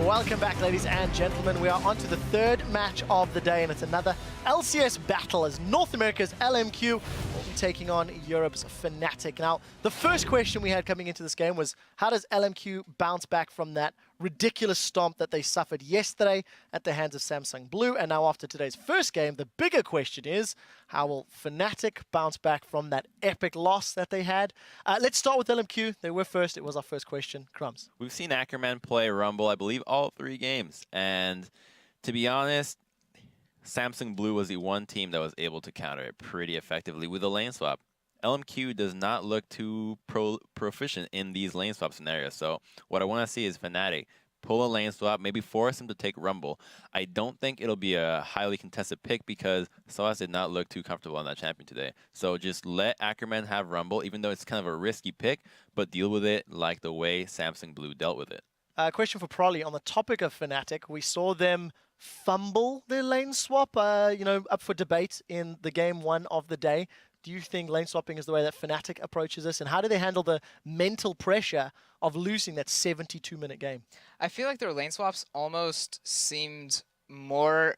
Welcome back, ladies and gentlemen. We are on to the third match of the day, and it's another LCS battle as North America's LMQ will be taking on Europe's Fnatic. Now, the first question we had coming into this game was, how does LMQ bounce back from that ridiculous stomp that they suffered yesterday at the hands of Samsung Blue? And now after today's first game, the bigger question is, how will Fnatic bounce back from that epic loss that they had? Let's start with LMQ. They were first. It was our first question. Crumbs. We've seen Ackerman play Rumble, I believe, all 3 games. And to be honest, Samsung Blue was the one team that was able to counter it pretty effectively with a lane swap. LMQ does not look too proficient in these lane swap scenarios. So what I want to see is Fnatic pull a lane swap, maybe force him to take Rumble. I don't think it'll be a highly contested pick because SOAS did not look too comfortable on that champion today. So just let Ackerman have Rumble, even though it's kind of a risky pick, but deal with it like the way Samsung Blue dealt with it. Question for Prolly. On the topic of Fnatic, we saw them fumble their lane swap, up for debate in the game 1 of the day. Do you think lane swapping is the way that Fnatic approaches this? And how do they handle the mental pressure of losing that 72-minute game? I feel like their lane swaps almost seemed more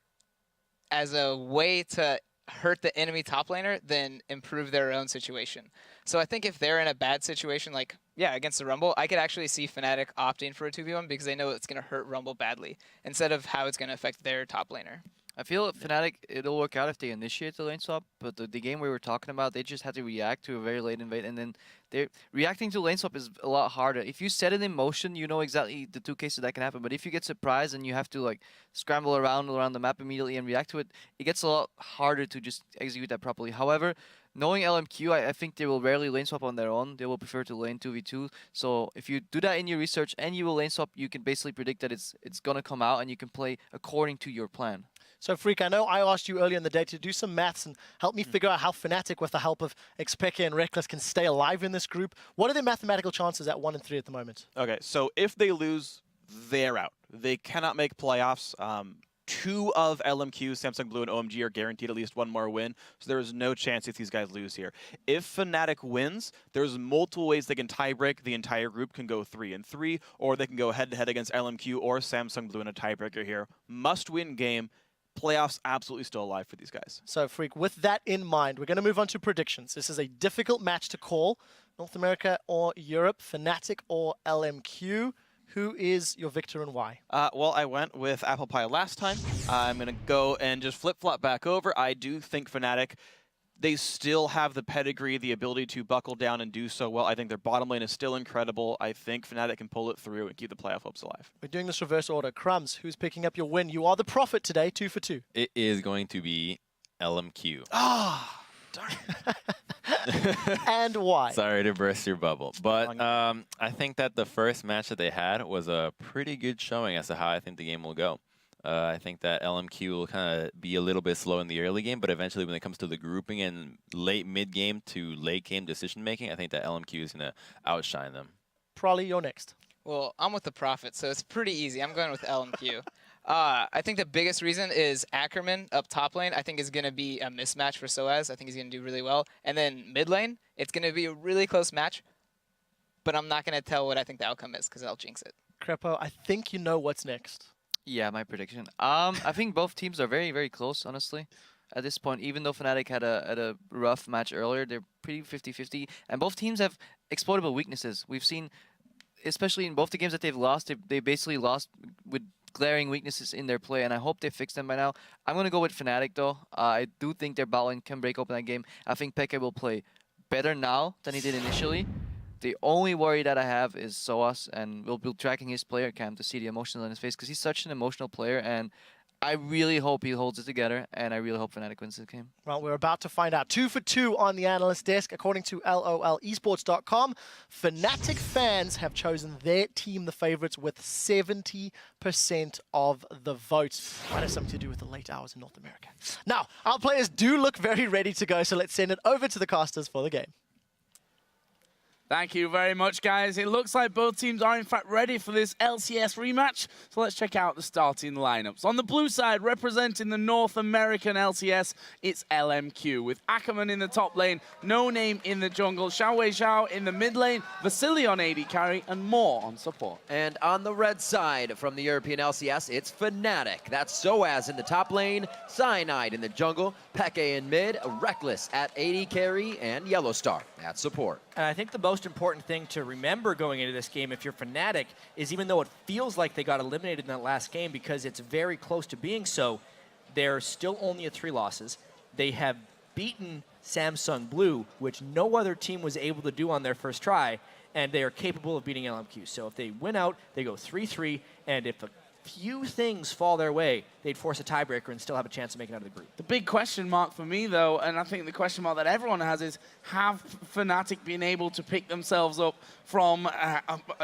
as a way to hurt the enemy top laner than improve their own situation. So I think if they're in a bad situation, like, yeah, against the Rumble, I could actually see Fnatic opting for a 2v1 because they know it's going to hurt Rumble badly, instead of how it's going to affect their top laner. I feel Fnatic, it'll work out if they initiate the lane swap, but the game we were talking about, they just had to react to a very late invade, and then reacting to lane swap is a lot harder. If you set it in motion, you know exactly the 2 cases that can happen, but if you get surprised and you have to like scramble around the map immediately and react to it, it gets a lot harder to just execute that properly. However, knowing LMQ, I think they will rarely lane swap on their own. They will prefer to lane 2v2. So if you do that in your research and you will lane swap, you can basically predict that it's going to come out and you can play according to your plan. So, Freak, I know I asked you earlier in the day to do some maths and help me figure out how Fnatic, with the help of Xpeke and Reckless, can stay alive in this group. What are their mathematical chances at 1 and 3 at the moment? Okay, so if they lose, they're out. They cannot make playoffs. 2 of LMQ, Samsung Blue, and OMG are guaranteed at least 1 more win, so there is no chance if these guys lose here. If Fnatic wins, there's multiple ways they can tiebreak. The entire group can go 3 and 3, or they can go head-to-head against LMQ or Samsung Blue in a tiebreaker here. Must-win game. Playoffs absolutely still alive for these guys. So, Freak, with that in mind, we're going to move on to predictions. This is a difficult match to call. North America or Europe, Fnatic or LMQ. Who is your victor and why? Well, I went with Apple Pie last time. I'm going to go and just flip-flop back over. I do think Fnatic, they still have the pedigree, the ability to buckle down and do so well. I think their bottom lane is still incredible. I think Fnatic can pull it through and keep the playoff hopes alive. We're doing this reverse order. Crumbs, who's picking up your win? You are the prophet today, 2 for 2. It is going to be LMQ. Ah, darn it. And why? Sorry to burst your bubble. But I think that the first match that they had was a pretty good showing as to how I think the game will go. I think that LMQ will kind of be a little bit slow in the early game, but eventually when it comes to the grouping and late mid-game to late-game decision-making, I think that LMQ is going to outshine them. Prolly, you're next. Well, I'm with the Prophet, so it's pretty easy. I'm going with LMQ. I think the biggest reason is Ackerman up top lane, I think is going to be a mismatch for SOAS. I think he's going to do really well. And then mid lane, it's going to be a really close match, but I'm not going to tell what I think the outcome is because I'll jinx it. Crepo, I think you know what's next. Yeah, my prediction. I think both teams are very, very close, honestly. At this point, even though Fnatic had a rough match earlier, they're pretty 50-50. And both teams have exploitable weaknesses. We've seen, especially in both the games that they've lost, they basically lost with glaring weaknesses in their play, and I hope they fix them by now. I'm going to go with Fnatic, though. I do think their bot lane can break open that game. I think Peke will play better now than he did initially. The only worry that I have is SOAS, and we'll be tracking his player cam to see the emotion on his face, because he's such an emotional player, and I really hope he holds it together, and I really hope Fnatic wins this game. Well, we're about to find out. 2 for 2 on the analyst desk. According to LOLesports.com, Fnatic fans have chosen their team the favorites with 70% of the votes. Might have something to do with the late hours in North America. Now, our players do look very ready to go, so let's send it over to the casters for the game. Thank you very much, guys. It looks like both teams are, in fact, ready for this LCS rematch. So let's check out the starting lineups. On the blue side, representing the North American LCS, it's LMQ. With Ackerman in the top lane, No Name in the jungle, Xiao Wei Xiao in the mid lane, Vasily on AD carry, and more on support. And on the red side from the European LCS, it's Fnatic. That's Soaz in the top lane, Cyanide in the jungle, Peke in mid, Reckless at AD carry, and Yellow Star at support. And I think the most important thing to remember going into this game, if you're Fnatic, is even though it feels like they got eliminated in that last game because it's very close to being so, they're still only at 3 losses. They have beaten Samsung Blue, which no other team was able to do on their first try, and they are capable of beating LMQ. So if they win out, they go 3-3, and if a few things fall their way, they'd force a tiebreaker and still have a chance of making it out of the group. The big question mark for me, though, and I think the question mark that everyone has is, have Fnatic been able to pick themselves up from,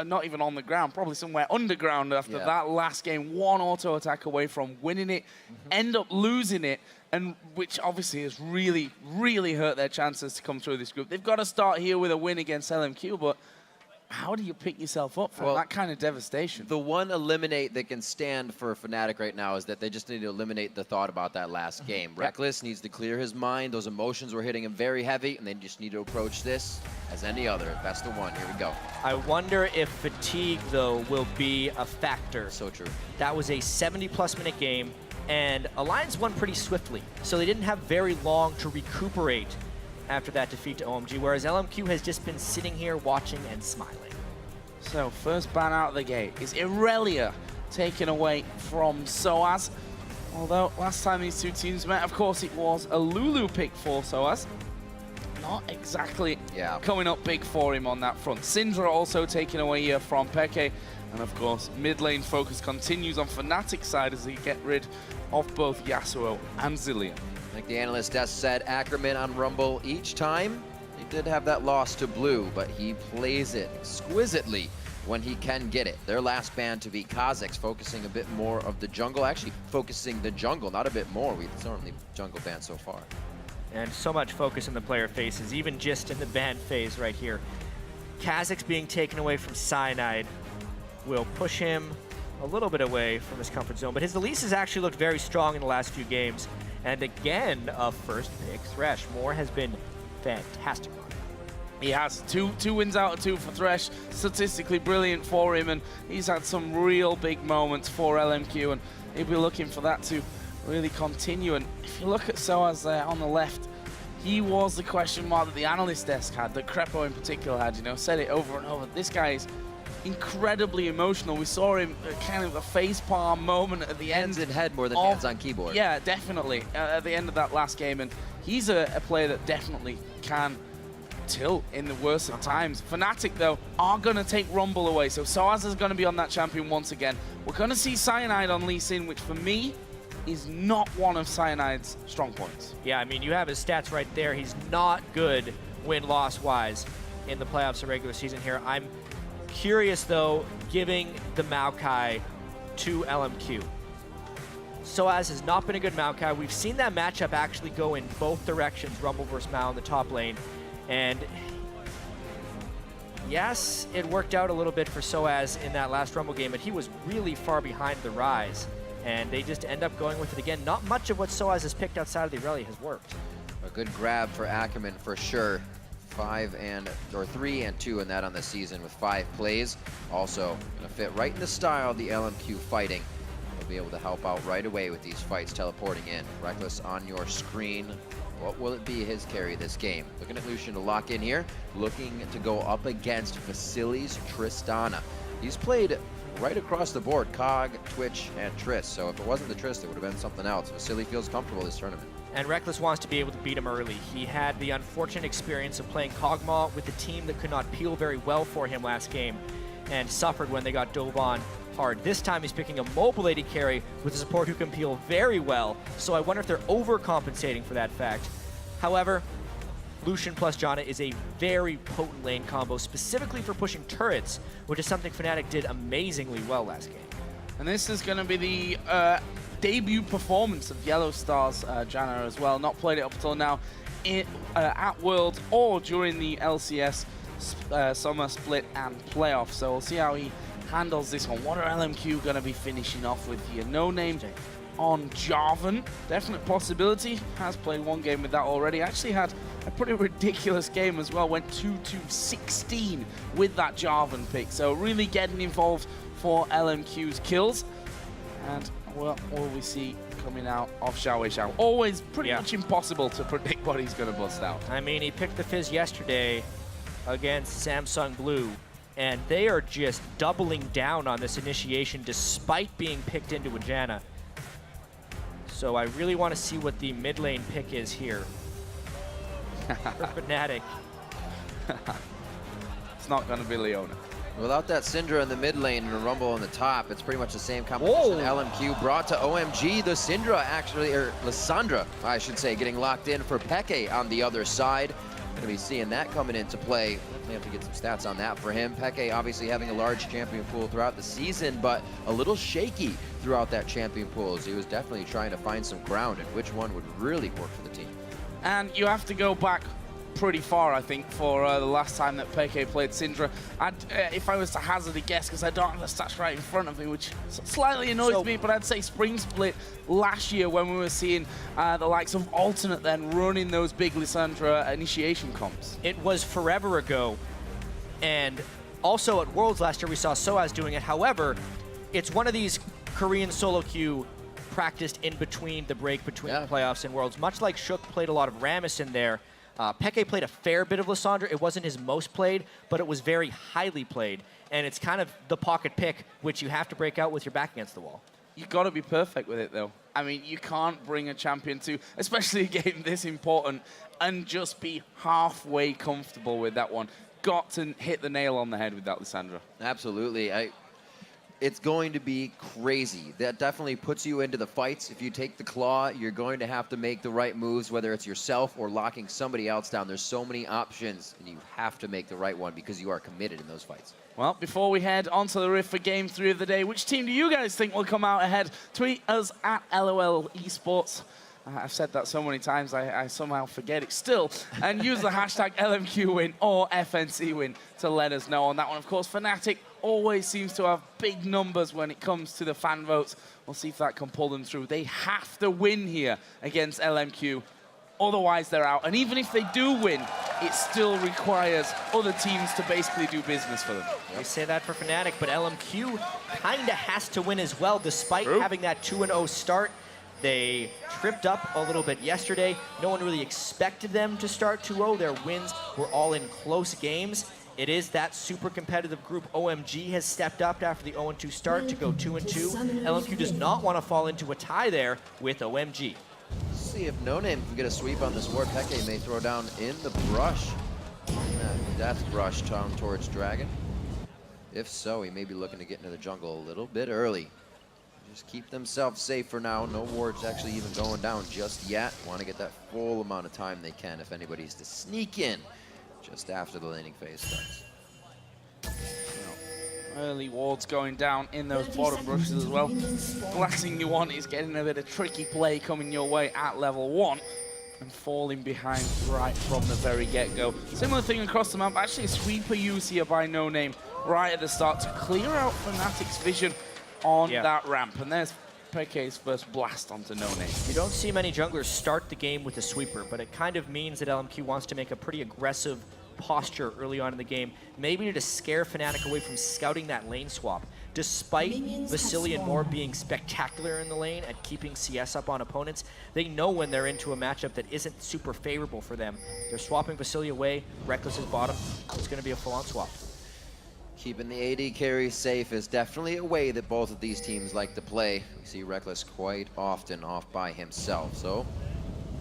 not even on the ground, probably somewhere underground after that last game, one auto attack away from winning it, end up losing it, and which obviously has really, really hurt their chances to come through this group. They've got to start here with a win against LMQ, but how do you pick yourself up from that kind of devastation? The one eliminate that can stand for Fnatic right now is that they just need to eliminate the thought about that last game. Reckless needs to clear his mind. Those emotions were hitting him very heavy, and they just need to approach this as any other. That's the one. Here we go. I wonder if fatigue, though, will be a factor. So true. That was a 70-plus minute game, and Alliance won pretty swiftly, so they didn't have very long to recuperate after that defeat to OMG, whereas LMQ has just been sitting here watching and smiling. So, first ban out of the gate is Irelia taken away from Soaz. Although, last time these two teams met, of course, it was a Lulu pick for Soaz. Not exactly coming up big for him on that front. Syndra also taken away here from Peke. And, of course, mid lane focus continues on Fnatic's side as they get rid of both Yasuo and Zilean. Like the analyst desk said, Ackerman on Rumble each time. He did have that loss to Blue, but he plays it exquisitely when he can get it. Their last ban to be Kha'Zix, focusing a bit more of the jungle, actually focusing the jungle, not a bit more. We've certainly jungle ban so far. And so much focus in the player faces, even just in the ban phase right here. Kha'Zix being taken away from Cyanide will push him a little bit away from his comfort zone, but his Elise has actually looked very strong in the last few games. And again, a first pick, Thresh. Moore has been fantastic on him. He has two wins out of 2 for Thresh. Statistically brilliant for him, and he's had some real big moments for LMQ, and he'll be looking for that to really continue. And if you look at Soaz there on the left, he was the question mark that the analyst desk had, that Crepo in particular had, you know, said it over and over. This guy is incredibly emotional. We saw him kind of a facepalm moment at the Hands end. in head more than hands on keyboard. Yeah, definitely. At the end of that last game, and he's a player that definitely can tilt in the worst of times. Fnatic, though, are going to take Rumble away, so Soaz is going to be on that champion once again. We're going to see Cyanide on Lee Sin, which for me is not one of Cyanide's strong points. Yeah, I mean, you have his stats right there. He's not good win-loss-wise in the playoffs or regular season here. I'm curious, though, giving the Maokai to LMQ. Soaz has not been a good Maokai. We've seen that matchup actually go in both directions, Rumble versus Mao in the top lane. And yes, it worked out a little bit for Soaz in that last Rumble game, but he was really far behind the Rise. And they just end up going with it again. Not much of what Soaz has picked outside of the Irelia has worked. A good grab for Ackerman for sure. 3 and 2 in that on the season with 5 plays. Also gonna fit right in the style of the LMQ fighting. He'll be able to help out right away with these fights, teleporting in. Reckless on your screen. What will it be his carry this game? Looking at Lucian to lock in here. Looking to go up against Vasily's Tristana. He's played right across the board, Cog, Twitch, and Triss. So if it wasn't the Triss, it would have been something else. Vasily feels comfortable this tournament. And Reckless wants to be able to beat him early. He had the unfortunate experience of playing Kog'Maw with a team that could not peel very well for him last game and suffered when they got dove on hard. This time he's picking a mobile AD carry with a support who can peel very well, so I wonder if they're overcompensating for that fact. However, Lucian plus Janna is a very potent lane combo, specifically for pushing turrets, which is something Fnatic did amazingly well last game. And this is going to be the debut performance of Yellow Star's Janna as well. Not played it up until now at Worlds or during the LCS. Summer Split and Playoff. So we'll see how he handles this one. What are LMQ going to be finishing off with here? No name on Jarvan. Definite possibility. Has played one game with that already. Actually had a pretty ridiculous game as well. Went 2-16 with that Jarvan pick. So really getting involved for LMQ's kills. And what will we see coming out of Xiao Xiao? Always pretty much impossible to predict what he's going to bust out. I mean, he picked the Fizz yesterday against Samsung Blue, and they are just doubling down on this initiation despite being picked into a Janna. So I really want to see what the mid lane pick is here for Fnatic. It's not going to be Leona. Without that Syndra in the mid lane and a Rumble on the top, it's pretty much the same composition. LMQ brought to OMG. The Syndra actually, or Lissandra, I should say, getting locked in for Peke on the other side. Going to be seeing that coming into play. We have to get some stats on that for him. Peke obviously having a large champion pool throughout the season, but a little shaky throughout that champion pool as he was definitely trying to find some ground and which one would really work for the team. And you have to go back pretty far, I think, for the last time that Peke played Syndra. If I was to hazard a guess, because I don't have the stats right in front of me, which slightly annoys me, but I'd say Spring Split last year when we were seeing the likes of Alternate then running those big Lissandra initiation comps. It was forever ago, and also at Worlds last year we saw Soaz doing it. However, it's one of these Korean solo queue practiced in between the break between the playoffs and Worlds. Much like Shook played a lot of Rammus in there, Peke played a fair bit of Lissandra. It wasn't his most played, but it was very highly played. And it's kind of the pocket pick, which you have to break out with your back against the wall. You've got to be perfect with it, though. I mean, you can't bring a champion to, especially a game this important, and just be halfway comfortable with that one. Got to hit the nail on the head with that, Lissandra. Absolutely. It's going to be crazy. That definitely puts you into the fights. If you take the claw, you're going to have to make the right moves, whether it's yourself or locking somebody else down. There's so many options, and you have to make the right one because you are committed in those fights. Well, before we head onto the Rift for Game 3 of the day, which team do you guys think will come out ahead? Tweet us at LOL Esports. I've said that so many times, I somehow forget it still. And use the hashtag LMQWin or FNCWin to let us know on that one. Of course, Fnatic always seems to have big numbers when it comes to the fan votes. We'll see if that can pull them through. They have to win here against LMQ. Otherwise, they're out. And even if they do win, it still requires other teams to basically do business for them. They say that for Fnatic, but LMQ kind of has to win as well, despite having that 2-0 start. They tripped up a little bit yesterday. No one really expected them to start 2-0. Their wins were all in close games. It is that super competitive group. OMG has stepped up after the 0-2 start to go 2-2. LMQ does not want to fall into a tie there with OMG. Let's see if No Name can get a sweep on this ward. Peke may throw down in the brush. Death brush towards Dragon. If so, he may be looking to get into the jungle a little bit early. Just keep themselves safe for now. No wards actually even going down just yet. Want to get that full amount of time they can if anybody's to sneak in just after the laning phase starts. Early wards going down in those bottom brushes as well. Last thing you want is getting a bit of tricky play coming your way at level 1 and falling behind right from the very get-go. Similar thing across the map. Actually, a sweeper use here by No Name right at the start to clear out Fnatic's vision on that ramp. And there's Peke's first blast onto No Name. You don't see many junglers start the game with a sweeper, but it kind of means that LMQ wants to make a pretty aggressive posture early on in the game, maybe to scare Fnatic away from scouting that lane swap. Despite Vasily and Moore being spectacular in the lane at keeping CS up on opponents, they know when they're into a matchup that isn't super favorable for them. They're swapping Vasily away, Reckless is bottom. It's going to be a full-on swap. Keeping the AD carry safe is definitely a way that both of these teams like to play. We see Reckless quite often off by himself, so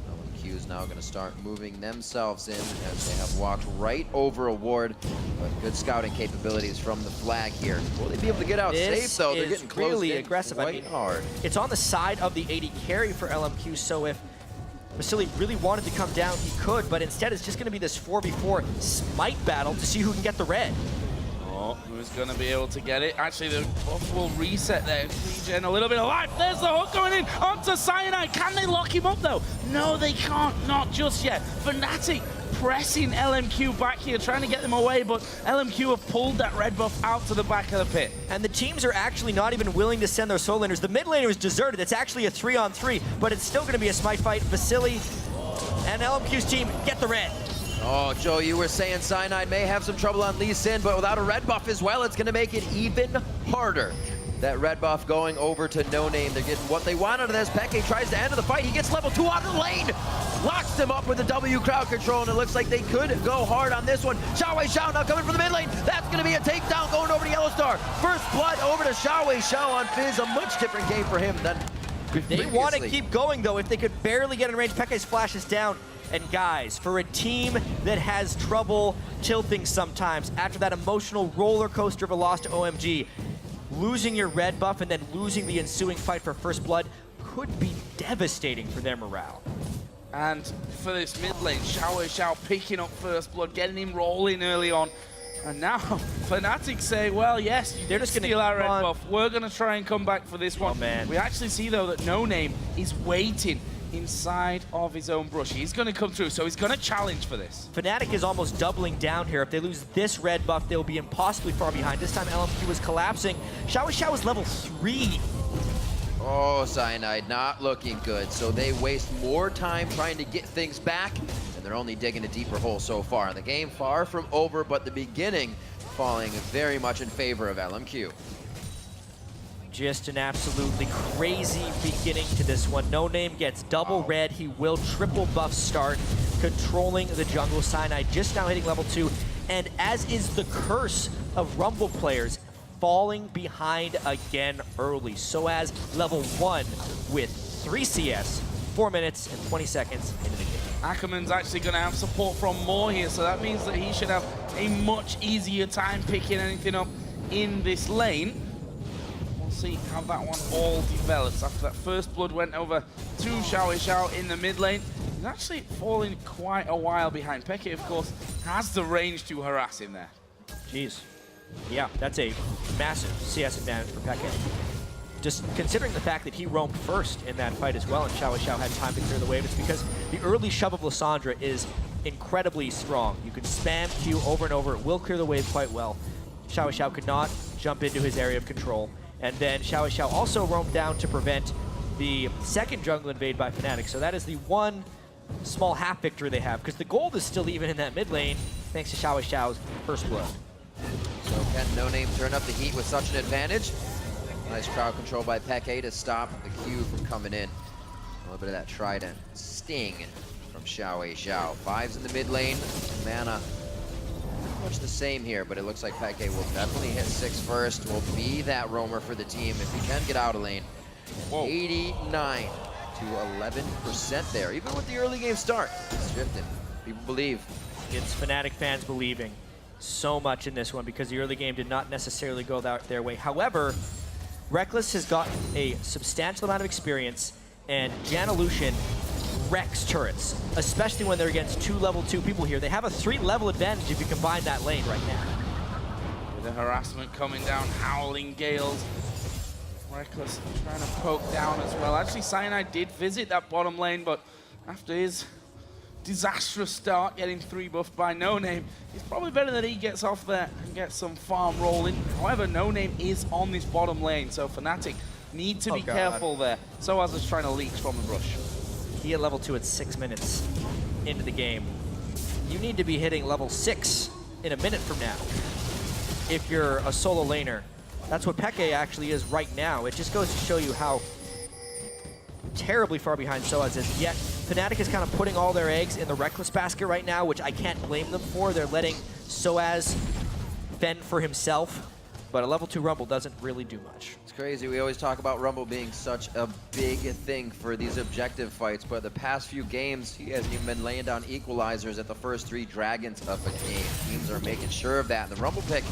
LMQ is now going to start moving themselves in as they have walked right over a ward. But good scouting capabilities from the flag here. Will they be able to get out safe though? They're getting close really aggressive. quite hard. It's on the side of the AD carry for LMQ, so if Vasily really wanted to come down, he could, but instead it's just going to be this 4v4 smite battle to see who can get the red. Oh, who's going to be able to get it? Actually, the buff will reset there. Regen a little bit of life. There's the hook going in onto Cyanide. Can they lock him up, though? No, they can't. Not just yet. Fnatic pressing LMQ back here, trying to get them away, but LMQ have pulled that red buff out to the back of the pit. And the teams are actually not even willing to send their solo laners. The mid laner is deserted. It's actually a 3-on-3, but it's still going to be a smite fight. Vasily and LMQ's team get the red. Oh, Joe, you were saying Cyanide may have some trouble on Lee Sin, but without a red buff as well, it's going to make it even harder. That red buff going over to No Name. They're getting what they want out of this. Peke tries to end the fight. He gets level 2 out of the lane. Locks them up with the W crowd control, and it looks like they could go hard on this one. Xiao now coming from the mid lane. That's going to be a takedown going over to Yellow Star. First blood over to Xiao on Fizz. A much different game for him than They previously. want to keep going, though. If they could barely get in range, Peke's flash is down. And guys, for a team that has trouble tilting sometimes after that emotional roller coaster of a loss to OMG, losing your red buff and then losing the ensuing fight for first blood could be devastating for their morale. And for this mid lane, Xiao picking up first blood, getting him rolling early on. And now Fnatic say, well, yes, They're just gonna steal our red keep on. buff. We're going to try and come back for this one. Oh, man. We actually see, though, that No Name is waiting inside of his own brush. He's going to come through, so he's going to challenge for this. Fnatic is almost doubling down here. If they lose this red buff, they'll be impossibly far behind. This time LMQ is collapsing. Xiao is level 3. Oh, Cyanide not looking good. So they waste more time trying to get things back, and they're only digging a deeper hole so far. The game far from over, but the beginning falling very much in favor of LMQ. Just an absolutely crazy beginning to this one. No Name gets double red. He will triple buff start, controlling the jungle. Cyanide just now hitting level 2, and as is the curse of Rumble players, falling behind again early. So as level 1 with 3 CS, 4 minutes and 20 seconds into the game. Ackerman's actually going to have support from Moore here, so that means that he should have a much easier time picking anything up in this lane. We'll see how that one all develops. After that first blood went over to Xiao in the mid lane. He's actually falling quite a while behind. Peke, of course, has the range to harass him there. Jeez. Yeah, that's a massive CS advantage for Peke. Just considering the fact that he roamed first in that fight as well, and Xiao had time to clear the wave, it's because the early shove of Lissandra is incredibly strong. You can spam Q over and over, it will clear the wave quite well. Xiao could not jump into his area of control. And then Xiao also roamed down to prevent the second jungle invade by Fnatic. So that is the one small half victory they have, because the gold is still even in that mid lane, thanks to Xiao's first blood. So can No Name turn up the heat with such an advantage? Nice crowd control by Peke to stop the Q from coming in. A little bit of that trident sting from Xiao. Fives in the mid lane. Mana pretty much the same here, but it looks like Peke will definitely hit 6 first. Will be that roamer for the team if he can get out of lane. Whoa. 89 to 11% there, even with the early game start. It's shifting. People believe. It's Fnatic fans believing so much in this one because the early game did not necessarily go their way. However, Rekkles has gotten a substantial amount of experience, and Janelution wrecks turrets, especially when they're against 2 level 2 people here. They have a 3-level advantage if you combine that lane right now. With the harassment coming down, howling gales. Rekkles trying to poke down as well. Actually, Cyanide did visit that bottom lane, but after his disastrous start, getting 3 buffed by No Name, it's probably better that he gets off there and gets some farm rolling. However, No Name is on this bottom lane, so Fnatic need to be careful there. So as is trying to leech from the brush. He at level 2 at 6 minutes into the game. You need to be hitting level 6 in a minute from now if you're a solo laner. That's what Peke actually is right now. It just goes to show you how terribly far behind Soaz is. Yet Fnatic is kind of putting all their eggs in the Rekkles basket right now, which I can't blame them for. They're letting Soaz fend for himself, but a level 2 Rumble doesn't really do much. It's crazy. We always talk about Rumble being such a big thing for these objective fights, but the past few games, he hasn't even been laying down equalizers at the first 3 dragons of a game. Teams are making sure of that. And the Rumble pick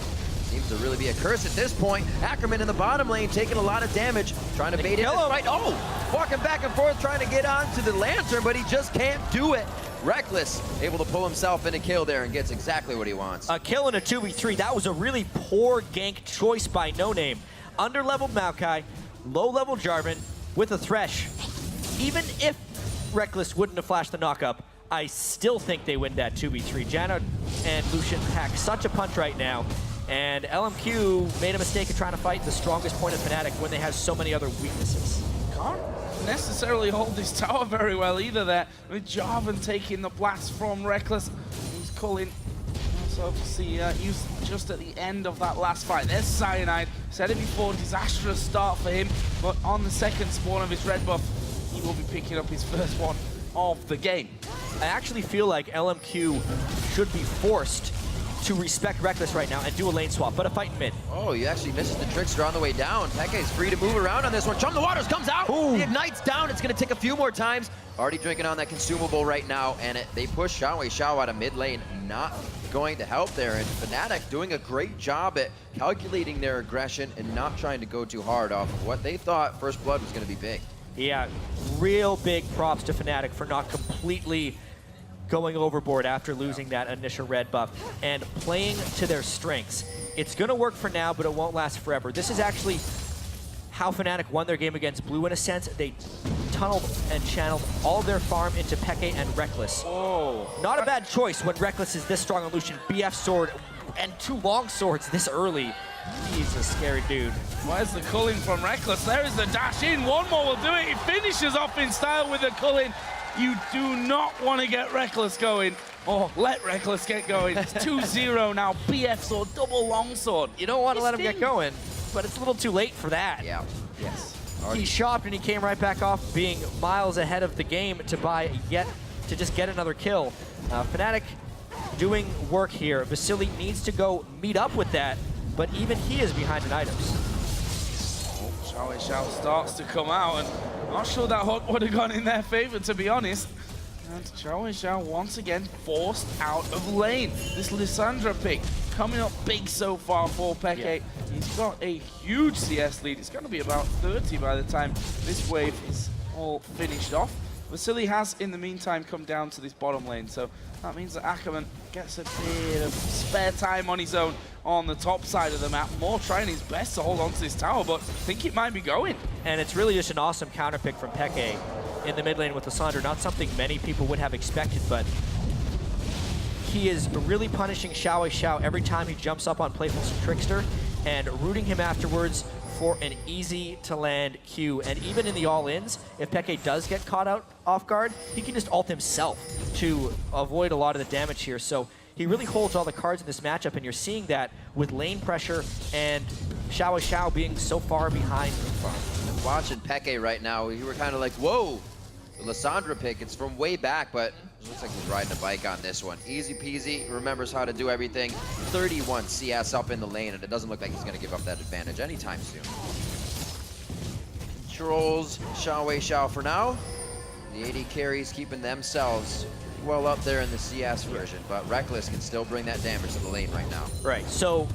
seems to really be a curse at this point. Ackerman in the bottom lane taking a lot of damage, trying to bait in this fight. Oh, walking back and forth, trying to get onto the lantern, but he just can't do it. Rekkles able to pull himself in a kill there and gets exactly what he wants. A kill in a 2v3. That was a really poor gank choice by No Name. Under-leveled Maokai, low-level Jarvan with a Thresh. Even if Rekkles wouldn't have flashed the knock-up, I still think they win that 2v3. Jano and Lucian pack such a punch right now. And LMQ made a mistake of trying to fight the strongest point of Fnatic when they have so many other weaknesses. Can't necessarily hold this tower very well either there. With Jarvan taking the blast from Reckless. He's calling. So obviously used just at the end of that last fight. There's Cyanide. Said it before, disastrous start for him. But on the second spawn of his red buff, he will be picking up his first one of the game. I actually feel like LMQ should be forced to respect Reckless right now and do a lane swap, but a fight in mid. Oh, you actually misses the Trickster on the way down. Peke's free to move around on this one. Chum the Waters comes out. Ooh. He ignites down. It's going to tick a few more times. Already drinking on that consumable right now, and they push Xiao out of mid lane. Not going to help there, and Fnatic doing a great job at calculating their aggression and not trying to go too hard off of what they thought First Blood was going to be big. Yeah, real big props to Fnatic for not completely going overboard after losing that initial red buff and playing to their strengths. It's going to work for now, but it won't last forever. This is actually how Fnatic won their game against Blue in a sense. They tunneled and channeled all their farm into Peke and Reckless. Oh. Not a bad choice when Reckless is this strong on Lucian. BF sword and 2 long swords this early. He's a scary dude. Where's the culling from Reckless? There is the dash in. One more will do it. He finishes off in style with the culling. You do not want to get Reckless going. Oh, let Reckless get going. It's 2-0 now. BF sword, double longsword. You don't want to let him get going, but it's a little too late for that. Yeah. Yes. He shopped and he came right back off, being miles ahead of the game to just get another kill. Fnatic doing work here. Vasily needs to go meet up with that, but even he is behind in items. Xiao starts to come out, and I'm not sure that hook would have gone in their favor, to be honest. And Xiao once again forced out of lane. This Lissandra pick coming up big so far for Peke. Yeah. He's got a huge CS lead. It's going to be about 30 by the time this wave is all finished off. Vasily has, in the meantime, come down to this bottom lane, so that means that Ackerman gets a bit of spare time on his own on the top side of the map. More trying his best to hold on to this tower, but I think it might be going. And it's really just an awesome counter pick from Peke in the mid lane with Lissandra. Not something many people would have expected, but he is really punishing Xiao every time he jumps up on Playful Trickster and rooting him afterwards for an easy-to-land Q. And even in the all-ins, if Peke does get caught out off guard, he can just ult himself to avoid a lot of the damage here. So he really holds all the cards in this matchup, and you're seeing that with lane pressure and Xiao being so far behind. Watching Peke right now, you were kind of like, whoa, the Lissandra pick, it's from way back, but it looks like he's riding a bike on this one. Easy peasy, remembers how to do everything. 31 CS up in the lane, and it doesn't look like he's going to give up that advantage anytime soon. Controls Xiao for now. The AD carries keeping themselves well up there in the CS version, but Reckless can still bring that damage to the lane right now. Right, so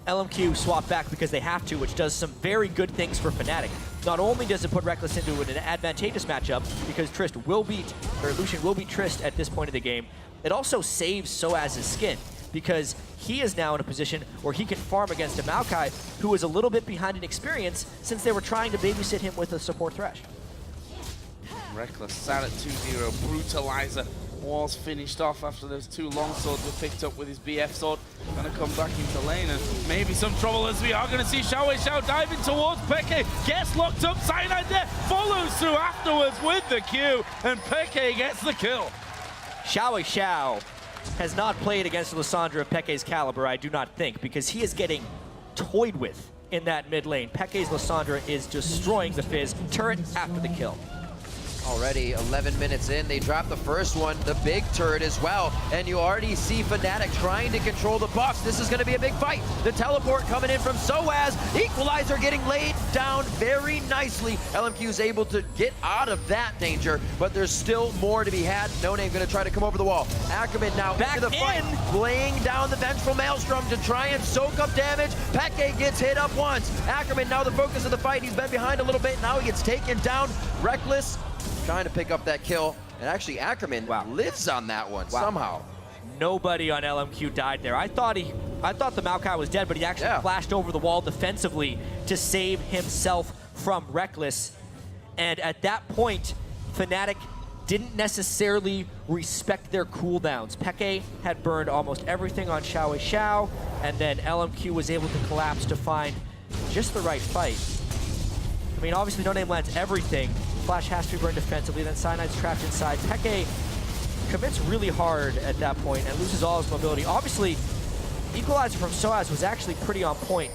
LMQ swap back because they have to, which does some very good things for Fnatic. Not only does it put Reckless into an advantageous matchup because Lucian will beat Trist at this point of the game, it also saves Soaz's skin because he is now in a position where he can farm against a Maokai who is a little bit behind in experience since they were trying to babysit him with a support Thresh. Reckless sat at 2-0. Brutalizer was finished off after those 2 longswords were picked up with his BF sword. Gonna come back into lane and maybe some trouble as we are gonna see Xiao diving towards Peke. Gets locked up, Cyanide there, follows through afterwards with the Q, and Peke gets the kill. Xiao has not played against Lissandra of Peke's caliber, I do not think, because he is getting toyed with in that mid lane. Peke's Lissandra is destroying the Fizz turret after the kill. Already 11 minutes in, they drop the first one, the big turret as well, and you already see Fnatic trying to control the buffs. This is going to be a big fight. The teleport coming in from Soaz, Equalizer getting laid down very nicely. LMQ is able to get out of that danger, but there's still more to be had. No Name going to try to come over the wall. Ackerman now back into the fight, laying down the Vengeful Maelstrom to try and soak up damage. Peke gets hit up once. Ackerman now the focus of the fight. He's been behind a little bit. Now he gets taken down. Reckless trying to pick up that kill, and actually Ackerman lives on that one somehow. Nobody on LMQ died there. I thought the Maokai was dead, but he actually flashed over the wall defensively to save himself from Reckless. And at that point, Fnatic didn't necessarily respect their cooldowns. Peke had burned almost everything on Xiao, and then LMQ was able to collapse to find just the right fight. I mean, obviously No Name lands everything. Flash has to be burned defensively, then Cyanide's trapped inside. Peke commits really hard at that point and loses all his mobility. Obviously, Equalizer from Soaz was actually pretty on point,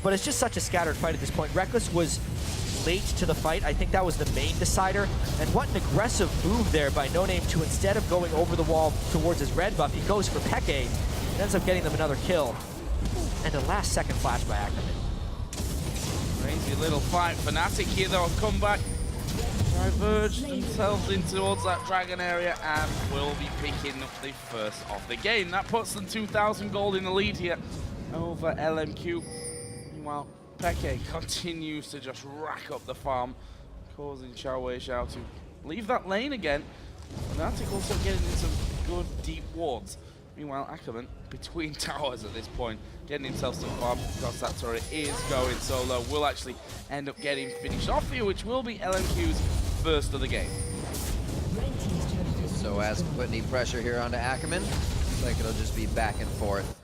but it's just such a scattered fight at this point. Reckless was late to the fight. I think that was the main decider. And what an aggressive move there by No Name to, instead of going over the wall towards his red buff, he goes for Peke and ends up getting them another kill. And a last second flash by Ackerman. Crazy little fight. Fnatic here though, come back, diverge themselves in towards that dragon area and will be picking up the first of the game. That puts them 2,000 gold in the lead here over LMQ. Meanwhile, Peke continues to just rack up the farm, causing Xiao to leave that lane again. Fnatic also getting in some good deep wards. Meanwhile, Ackerman between towers at this point, getting himself some farm because that turret is going solo. Will actually end up getting finished off here, which will be LMQ's first of the game. So as to put any pressure here onto Ackerman, looks like it'll just be back and forth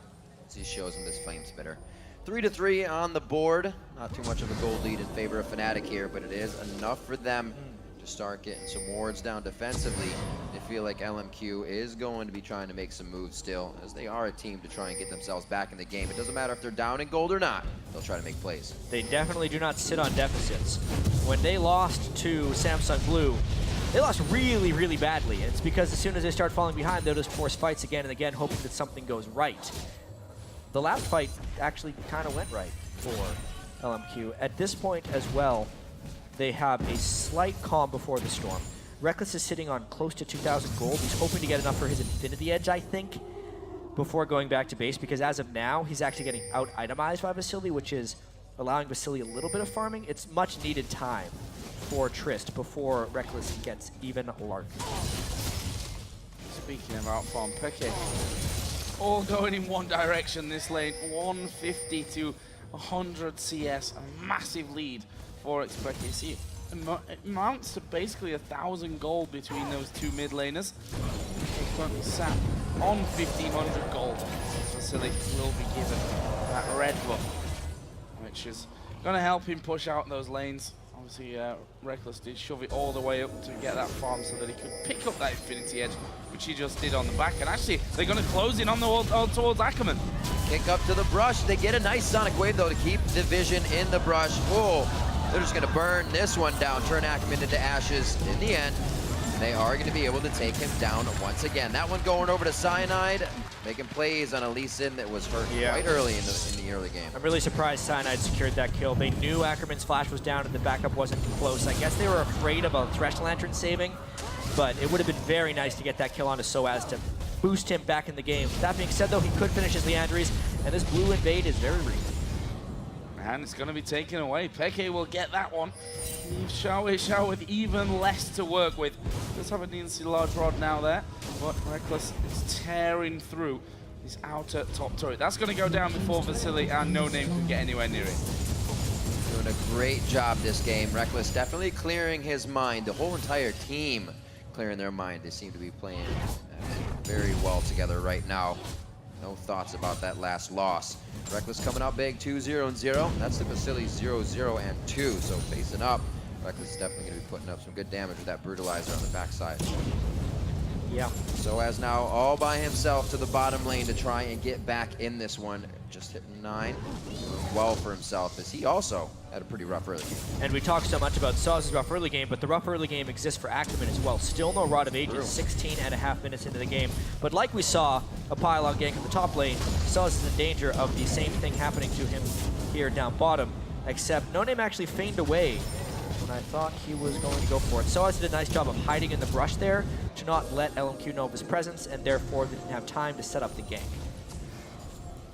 as he shows him this flame spitter. 3-3 on the board. Not too much of a gold lead in favor of Fnatic here, but it is enough for them to start getting some wards down defensively. They feel like LMQ is going to be trying to make some moves still, as they are a team to try and get themselves back in the game. It doesn't matter if they're down in gold or not, they'll try to make plays. They definitely do not sit on deficits. When they lost to Samsung Blue, they lost really, really badly. And it's because as soon as they start falling behind, they'll just force fights again and again, hoping that something goes right. The last fight actually kind of went right for LMQ. At this point as well, they have a slight calm before the storm. Reckless is sitting on close to 2,000 gold. He's hoping to get enough for his Infinity Edge, I think, before going back to base, because as of now, he's actually getting out-itemized by Vasily, which is allowing Vasily a little bit of farming. It's much needed time for Trist before Reckless gets even larger. Speaking about farm, Peke, all going in one direction this lane. 150 to 100 CS, a massive lead for Peke. See, it amounts to basically 1,000 gold between those two mid laners. They currently sat on 1,500 gold. Vasily will be given that red buff, which is going to help him push out those lanes. Obviously, Reckless did shove it all the way up to get that farm so that he could pick up that Infinity Edge, which he just did on the back. And actually, they're going to close in on the wall towards Ackerman. Kick up to the brush. They get a nice Sonic Wave, though, to keep the vision in the brush. Whoa, they're just going to burn this one down, turn Ackerman into ashes. In the end, they are going to be able to take him down once again. That one going over to Cyanide, making plays on a Lee Sin that was hurt quite early in the early game. I'm really surprised Cyanide secured that kill. They knew Ackerman's flash was down and the backup wasn't close. I guess they were afraid of a Thresh Lantern saving, but it would have been very nice to get that kill onto Soaz to boost him back in the game. That being said, though, he could finish his Leandries, and this blue invade is very real. And it's going to be taken away. Peke will get that one. Leave Xiao with even less to work with. Does have a needlessly large rod now there, but Reckless is tearing through his outer top turret. That's going to go down before Vasily and No Name can get anywhere near it. Doing a great job this game. Reckless definitely clearing his mind. The whole entire team clearing their mind. They seem to be playing very well together right now. No thoughts about that last loss. Reckless coming out big, 2-0-0. That's the Vasily 0-0-2. So facing up, Reckless is definitely going to be putting up some good damage with that Brutalizer on the backside. Yeah. So as now all by himself to the bottom lane to try and get back in this one. Just hitting 9. Well for himself, as he also had a pretty rough early game. And we talk so much about Saw's rough early game, but the rough early game exists for Ackerman as well. Still no Rod of Ages, 16.5 minutes into the game. But like we saw, a pylon gank in the top lane, Saw's is in danger of the same thing happening to him here down bottom, except No Name actually feigned away when I thought he was going to go for it. Saw's did a nice job of hiding in the brush there to not let LMQ know of his presence, and therefore they didn't have time to set up the gank.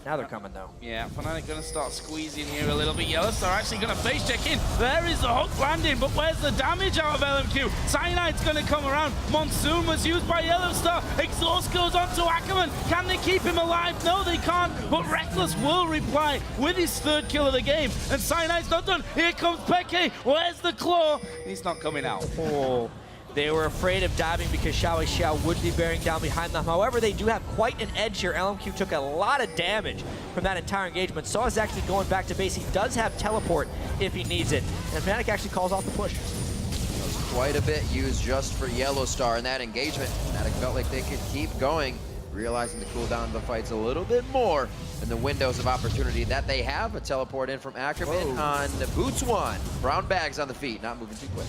Now they're coming, though. Yeah, Fnatic going to start squeezing here a little bit. Yellowstar actually going to face check in. There is the hook landing, but where's the damage out of LMQ? Cyanide's going to come around. Monsoon was used by Yellowstar. Exhaust goes on to Ackerman. Can they keep him alive? No, they can't. But Reckless will reply with his third kill of the game. And Cyanide's not done. Here comes Peke. Where's the claw? He's not coming out. Oh, They were afraid of diving because Xiao would be bearing down behind them. However, they do have quite an edge here. LMQ took a lot of damage from that entire engagement. Saw is actually going back to base. He does have teleport if he needs it. And Fnatic actually calls off the push. That was quite a bit used just for Yellow Star in that engagement. Fnatic felt like they could keep going, realizing the cooldown of the fight's a little bit more than the windows of opportunity that they have. A teleport in from Ackerman on Boots 1. Brown bags on the feet, not moving too quick.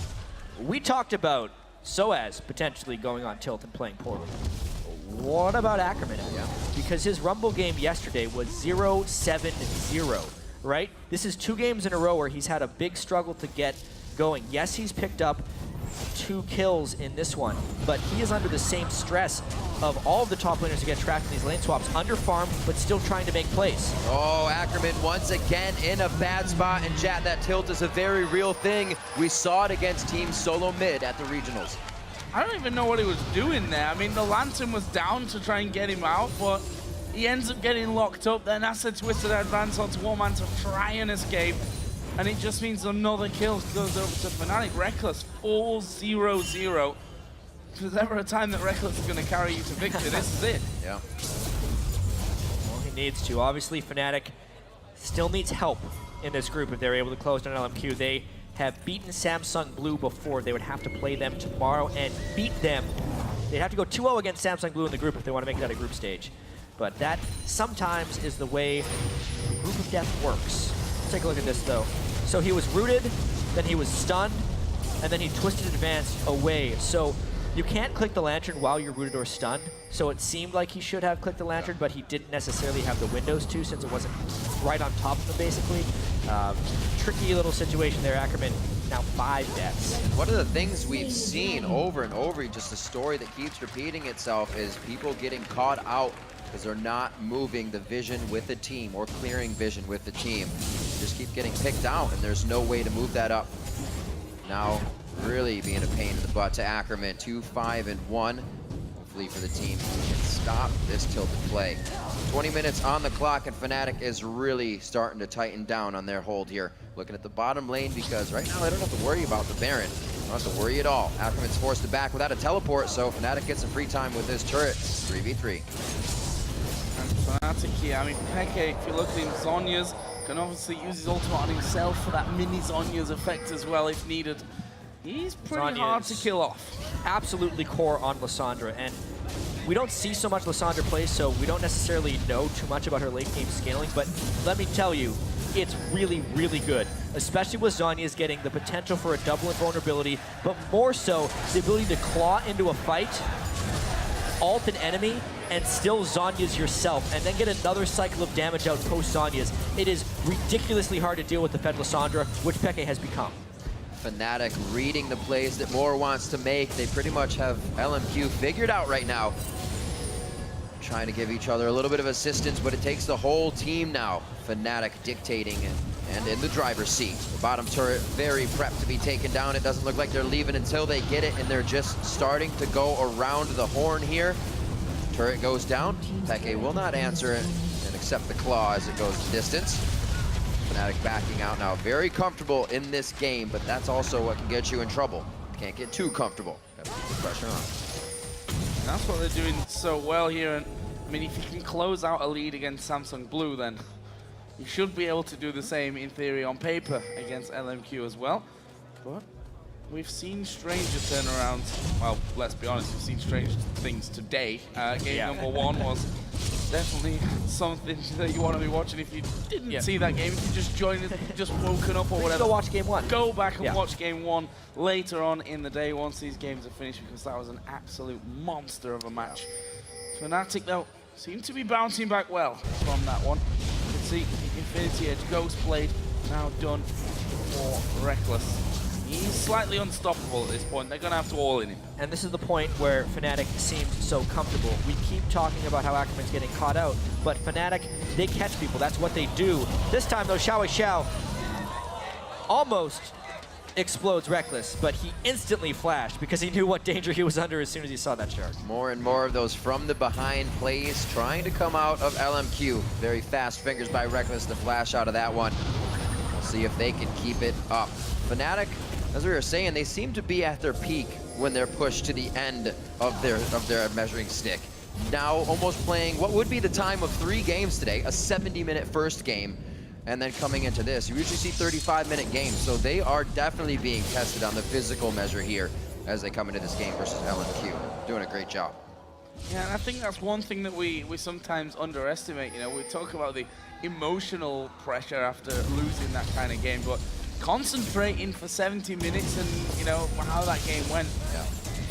We talked about Soaz potentially going on tilt and playing poorly. What about Ackerman? Yeah. Because his Rumble game yesterday was 0-7-0, right? This is 2 games in a row where he's had a big struggle to get going. Yes, he's picked up 2 kills in this one, but he is under the same stress of all of the top laners who get trapped in these lane swaps, under farm, but still trying to make plays. Oh, Ackerman once again in a bad spot, and chat, that tilt is a very real thing. We saw it against Team Solo Mid at the regionals. I don't even know what he was doing there. I mean, the Lantern was down to try and get him out, but he ends up getting locked up. Then Acid Twisted advance onto Warman to try and escape. And it just means another kill goes over to Fnatic. Reckless 4-0-0. If there's ever a time that Reckless is going to carry you to victory, this is it. Yeah. Well, he needs to. Obviously, Fnatic still needs help in this group if they're able to close down LMQ. They have beaten Samsung Blue before. They would have to play them tomorrow and beat them. They'd have to go 2-0 against Samsung Blue in the group if they want to make it out of group stage. But that sometimes is the way Group of Death works. Let's take a look at this, though. So he was rooted, then he was stunned, and then he twisted advanced away. So you can't click the Lantern while you're rooted or stunned. So it seemed like he should have clicked the Lantern, but he didn't necessarily have the windows to, since it wasn't right on top of him, basically. Tricky little situation there, Ackerman. Now 5 deaths. One of the things we've seen over and over, just a story that keeps repeating itself, is people getting caught out because they're not moving the vision with the team or clearing vision with the team. Just keep getting picked out, and there's no way to move that up. Now, really being a pain in the butt to Ackerman. 2-5-1. Hopefully for the team, we can stop this tilted play. 20 minutes on the clock, and Fnatic is really starting to tighten down on their hold here. Looking at the bottom lane, because right now they don't have to worry about the Baron. They don't have to worry at all. Ackerman's forced to back without a teleport, so Fnatic gets some free time with his turret. 3v3. And Fnatic here, I mean, Peke, if you look at him, Zhonya's can obviously use his ultimate on himself for that mini Zhonya's effect as well if needed. He's pretty hard to kill off. Absolutely core on Lissandra, and we don't see so much Lissandra play, so we don't necessarily know too much about her late game scaling, but let me tell you, it's really, really good, especially with Zhonya's getting the potential for a double invulnerability, but more so the ability to claw into a fight, ult an enemy, and still Zhonya's yourself, and then get another cycle of damage out post Zhonya's. It is ridiculously hard to deal with the Fed Lissandra, which Peke has become. Fnatic reading the plays that Moore wants to make. They pretty much have LMQ figured out right now. Trying to give each other a little bit of assistance, but it takes the whole team now. Fnatic dictating and in the driver's seat. The bottom turret very prepped to be taken down. It doesn't look like they're leaving until they get it, and they're just starting to go around the horn here. Turret goes down. Peke will not answer it and accept the claw as it goes the distance. Fnatic backing out now. Very comfortable in this game, but that's also what can get you in trouble. Can't get too comfortable. Gotta keep the pressure on. That's what they're doing so well here. And I mean, if you can close out a lead against Samsung Blue, then you should be able to do the same in theory on paper against LMQ as well. But we've seen stranger turnarounds. Well, let's be honest, we've seen strange things today. Game number 1 was definitely something that you want to be watching. If you didn't see that game, if you just joined it, just woken up or whatever, Go watch game 1. go back and watch game 1 later on in the day once these games are finished, because that was an absolute monster of a match. Fnatic, though, seem to be bouncing back well from that one. You can see Infinity Edge, Ghost Blade, now done for Reckless. He's slightly unstoppable at this point. They're going to have to all in him. And this is the point where Fnatic seems so comfortable. We keep talking about how Ackerman's getting caught out, but Fnatic, they catch people. That's what they do. This time, though, Xiao almost explodes Reckless, but he instantly flashed because he knew what danger he was under as soon as he saw that shard. More and more of those from the behind plays trying to come out of LMQ. Very fast fingers by Reckless to flash out of that one. We'll see if they can keep it up. Fnatic, as we were saying, they seem to be at their peak when they're pushed to the end of their measuring stick. Now almost playing what would be the time of 3 games today, a 70-minute first game, and then coming into this. You usually see 35-minute games, so they are definitely being tested on the physical measure here as they come into this game versus LMQ. Doing a great job. Yeah, and I think that's one thing that we sometimes underestimate. You know, we talk about the emotional pressure after losing that kind of game, but concentrating for 70 minutes and, you know, how that game went,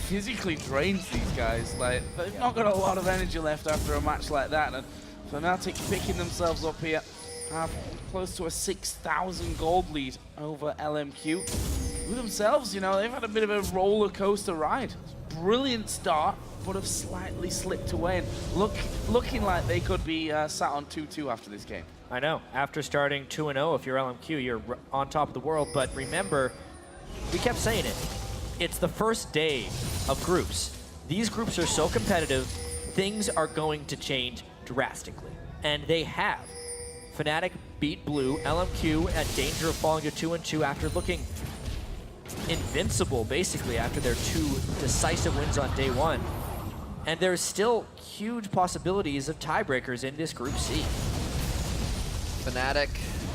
physically drains these guys. Like, they've not got a lot of energy left after a match like that, and Fnatic picking themselves up here, have close to a 6,000 gold lead over LMQ. With themselves, you know, they've had a bit of a roller coaster ride. Brilliant start, but have slightly slipped away, and looking like they could be sat on 2-2 after this game. I know. After starting 2-0, if you're LMQ, you're on top of the world. But remember, we kept saying it. It's the first day of groups. These groups are so competitive, things are going to change drastically. And they have. Fnatic beat Blue, LMQ at danger of falling to 2-2 after looking invincible, basically, after their 2 decisive wins on day 1. And there's still huge possibilities of tiebreakers in this Group C. Fnatic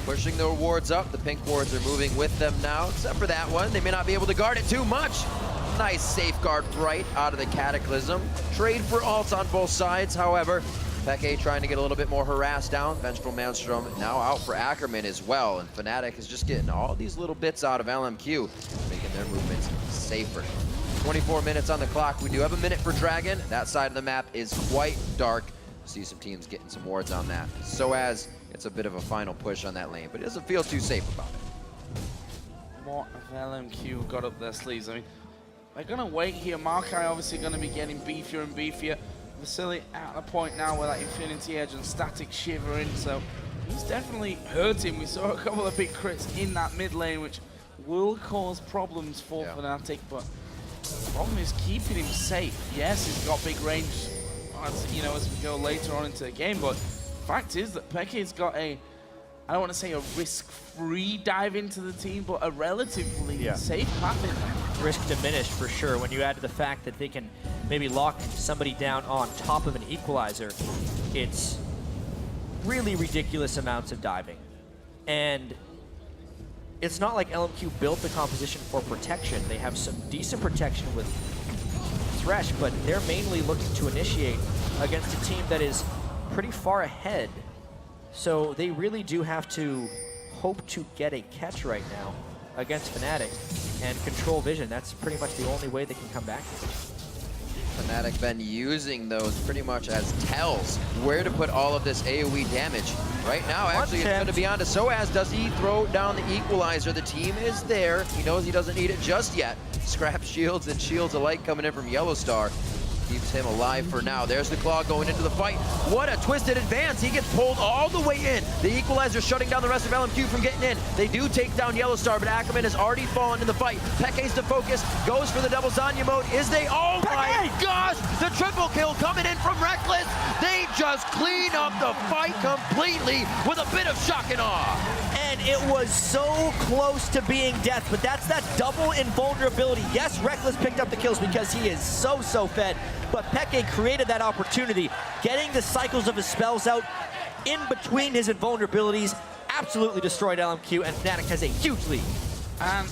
pushing their wards up. The pink wards are moving with them now, except for that one. They may not be able to guard it too much. Nice safeguard right out of the Cataclysm. Trade for ults on both sides, however. Peke trying to get a little bit more harassed down. Vengeful Maelstrom now out for Ackerman as well. And Fnatic is just getting all these little bits out of LMQ, making their movements safer. 24 minutes on the clock. We do have a minute for Dragon. That side of the map is quite dark. See some teams getting some wards on that. So as it's a bit of a final push on that lane, but it doesn't feel too safe about it. What have LMQ got up their sleeves? I mean, they're going to wait here. Markai obviously going to be getting beefier and beefier. Vasily at a point now where that Infinity Edge and Static shivering, so he's definitely hurting. We saw a couple of big crits in that mid lane, which will cause problems for Fnatic, but the problem is keeping him safe. Yes, he's got big range, as, you know, as we go later on into the game, but the fact is that Peke's got a, I don't want to say a risk-free dive into the team, but a relatively safe path in there. Risk diminished for sure when you add to the fact that they can maybe lock somebody down on top of an equalizer. It's really ridiculous amounts of diving. And it's not like LMQ built the composition for protection. They have some decent protection with Thresh, but they're mainly looking to initiate against a team that is pretty far ahead. So they really do have to hope to get a catch right now against Fnatic and control vision. That's pretty much the only way they can come back to it. Fnatic been using those pretty much as tells where to put all of this AoE damage. Right now, actually, it's going to be on to Soaz. Does he throw down the equalizer? The team is there. He knows he doesn't need it just yet. Scrap shields and shields alike coming in from Yellowstar. Keeps him alive for now. There's the Claw going into the fight. What a twisted advance. He gets pulled all the way in. The equalizer shutting down the rest of LMQ from getting in. They do take down Yellowstar, but Ackerman has already fallen in the fight. Peke's the focus. Goes for the double Zanya mode. Is they? Oh my gosh! The triple kill coming in from Reckless. They just clean up the fight completely with a bit of shock and awe. And it was so close to being death, but that's that double invulnerability. Yes, Reckless picked up the kills because he is so fed, but Peke created that opportunity, getting the cycles of his spells out in between his invulnerabilities, absolutely destroyed LMQ, and Fnatic has a huge lead. And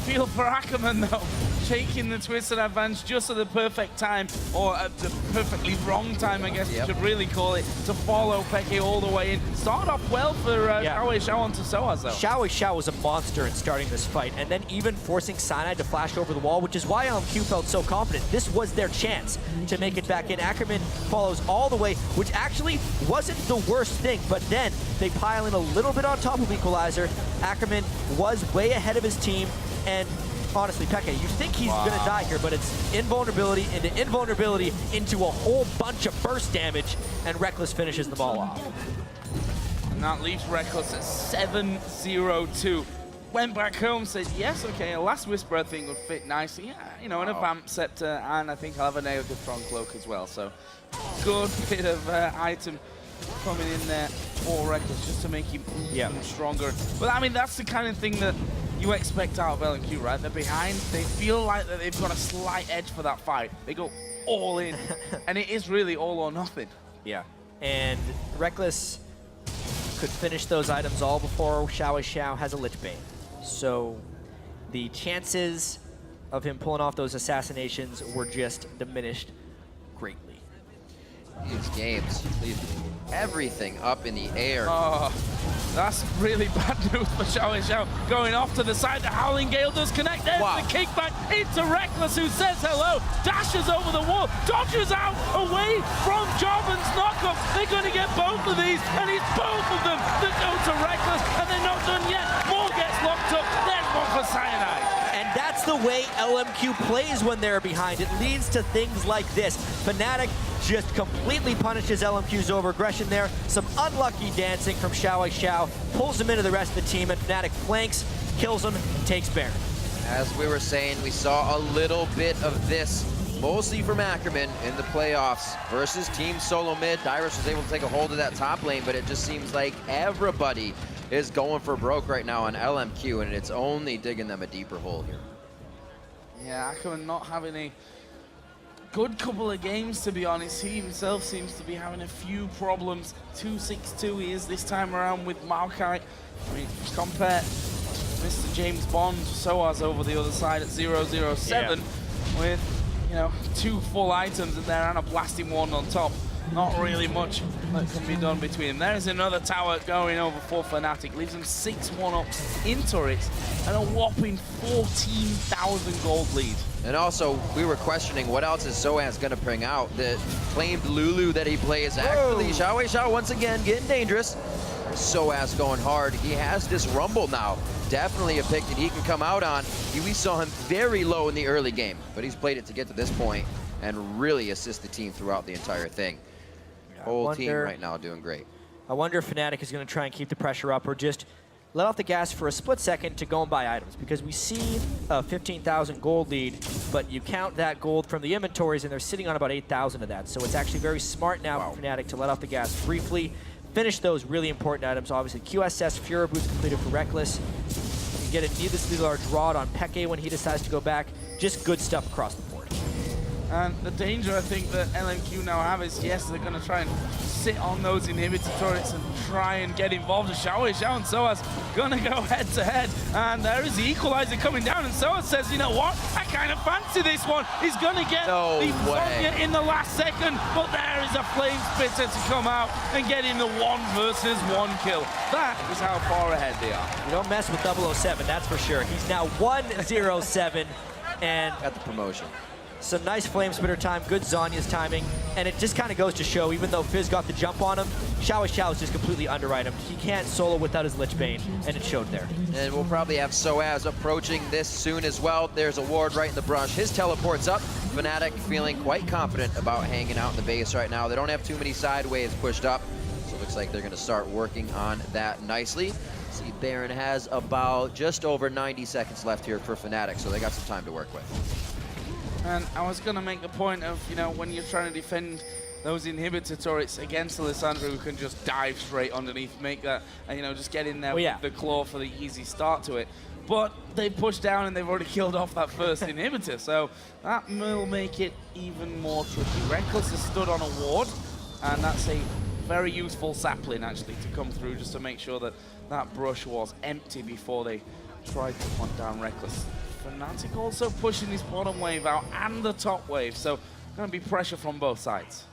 feel for Ackerman though, taking the twisted advance just at the perfect time, or at the perfectly wrong time, I guess you should really call it, to follow Peke all the way in. Started off well for Xiao onto Soaz though. Xiao was a monster in starting this fight, and then even forcing Cyanide to flash over the wall, which is why LMQ felt so confident. This was their chance to make it back in. Ackerman follows all the way, which actually wasn't the worst thing, but then they pile in a little bit on top of Equalizer. Ackerman was way ahead of his team, and honestly, Peke, you think he's gonna die here, but it's invulnerability into a whole bunch of burst damage, and Reckless finishes them all off. And that leaves Reckless at 7-0-2. Went back home, said, yes, okay, a Last Whisper I think would fit nicely. Yeah, you know, an Vamp Scepter, and I think I'll have a Nail Thron Cloak as well. So, good bit of item coming in there for Reckless just to make him even stronger. But I mean, that's the kind of thing that you expect out of LMQ, right? They're behind. They feel like that they've got a slight edge for that fight. They go all in, and it is really all or nothing. Yeah, and Reckless could finish those items all before Xiao has a Lich Bane. So the chances of him pulling off those assassinations were just diminished greatly. These games leave everything up in the air. Oh, that's really bad news for Xiao. Going off to the side, the Howling Gale does connect. There's the kickback into Reckless, who says hello, dashes over the wall, dodges out away from Jobin's knockup. They're going to get both of these, and it's both of them that go to Reckless, and they're not done yet. More gets locked up. There's one for Cyanide. And that's the way LMQ plays when they're behind. It leads to things like this. Fnatic just completely punishes LMQ's over-aggression there. Some unlucky dancing from Xiao, pulls him into the rest of the team, and Fnatic flanks, kills him, and takes Baron. As we were saying, we saw a little bit of this, mostly from Ackerman in the playoffs versus Team Solo Mid. Dyrus was able to take a hold of that top lane, but it just seems like everybody is going for broke right now on LMQ, and it's only digging them a deeper hole here. Yeah, Ackerman not having a good couple of games, to be honest. He himself seems to be having a few problems. 2-6-2 he is this time around with Maokai. I mean, compare Mr. James Bond, Soaz over the other side at 007 with, you know, 2 full items in there and a blasting one on top. Not really much that can be done between them. There is another tower going over for Fnatic. Leaves them 6 1-ups in turrets and a whopping 14,000 gold lead. And also, we were questioning what else is Soaz going to bring out. The claimed Lulu that he plays actually. Xiao once again getting dangerous. Soaz going hard. He has this Rumble now. Definitely a pick that he can come out on. We saw him very low in the early game, but he's played it to get to this point and really assist the team throughout the entire thing. Whole team right now doing great. I wonder if Fnatic is going to try and keep the pressure up or just let off the gas for a split second to go and buy items, because we see a 15,000 gold lead, but you count that gold from the inventories and they're sitting on about 8,000 of that. So it's actually very smart now for Fnatic to let off the gas briefly, finish those really important items. Obviously, QSS Fury Boots completed for Reckless. You get a needlessly large rod on Peke when he decides to go back. Just good stuff across the board. And the danger I think that LMQ now have is, yes, they're going to try and sit on those inhibitor turrets and try and get involved. Xiao and Soaz going to go head-to-head. And there is the equalizer coming down, and Soaz says, you know what, I kind of fancy this one. He's going to get the Sonya in the last second, but there is a Flame Spitter to come out and get in the 1 versus 1 kill. That is how far ahead they are. You don't mess with 007, that's for sure. He's now 1-0-7, and got the promotion. Some nice Flame Spitter time, good Zonya's timing, and it just kind of goes to show, even though Fizz got the jump on him, Xiao is just completely under-itemed. He can't solo without his Lich Bane, and it showed there. And we'll probably have Soaz approaching this soon as well. There's a ward right in the brush. His teleport's up. Fnatic feeling quite confident about hanging out in the base right now. They don't have too many sideways pushed up, so it looks like they're going to start working on that nicely. See, Baron has about just over 90 seconds left here for Fnatic, so they got some time to work with. And I was going to make the point of, you know, when you're trying to defend those inhibitor turrets against Alessandro, who can just dive straight underneath, make that, and, you know, just get in there with the claw for the easy start to it. But they pushed down and they've already killed off that first inhibitor, so that will make it even more tricky. Reckless has stood on a ward, and that's a very useful sapling, actually, to come through just to make sure that that brush was empty before they tried to hunt down Reckless. Fnatic also pushing this bottom wave out and the top wave, so going to be pressure from both sides.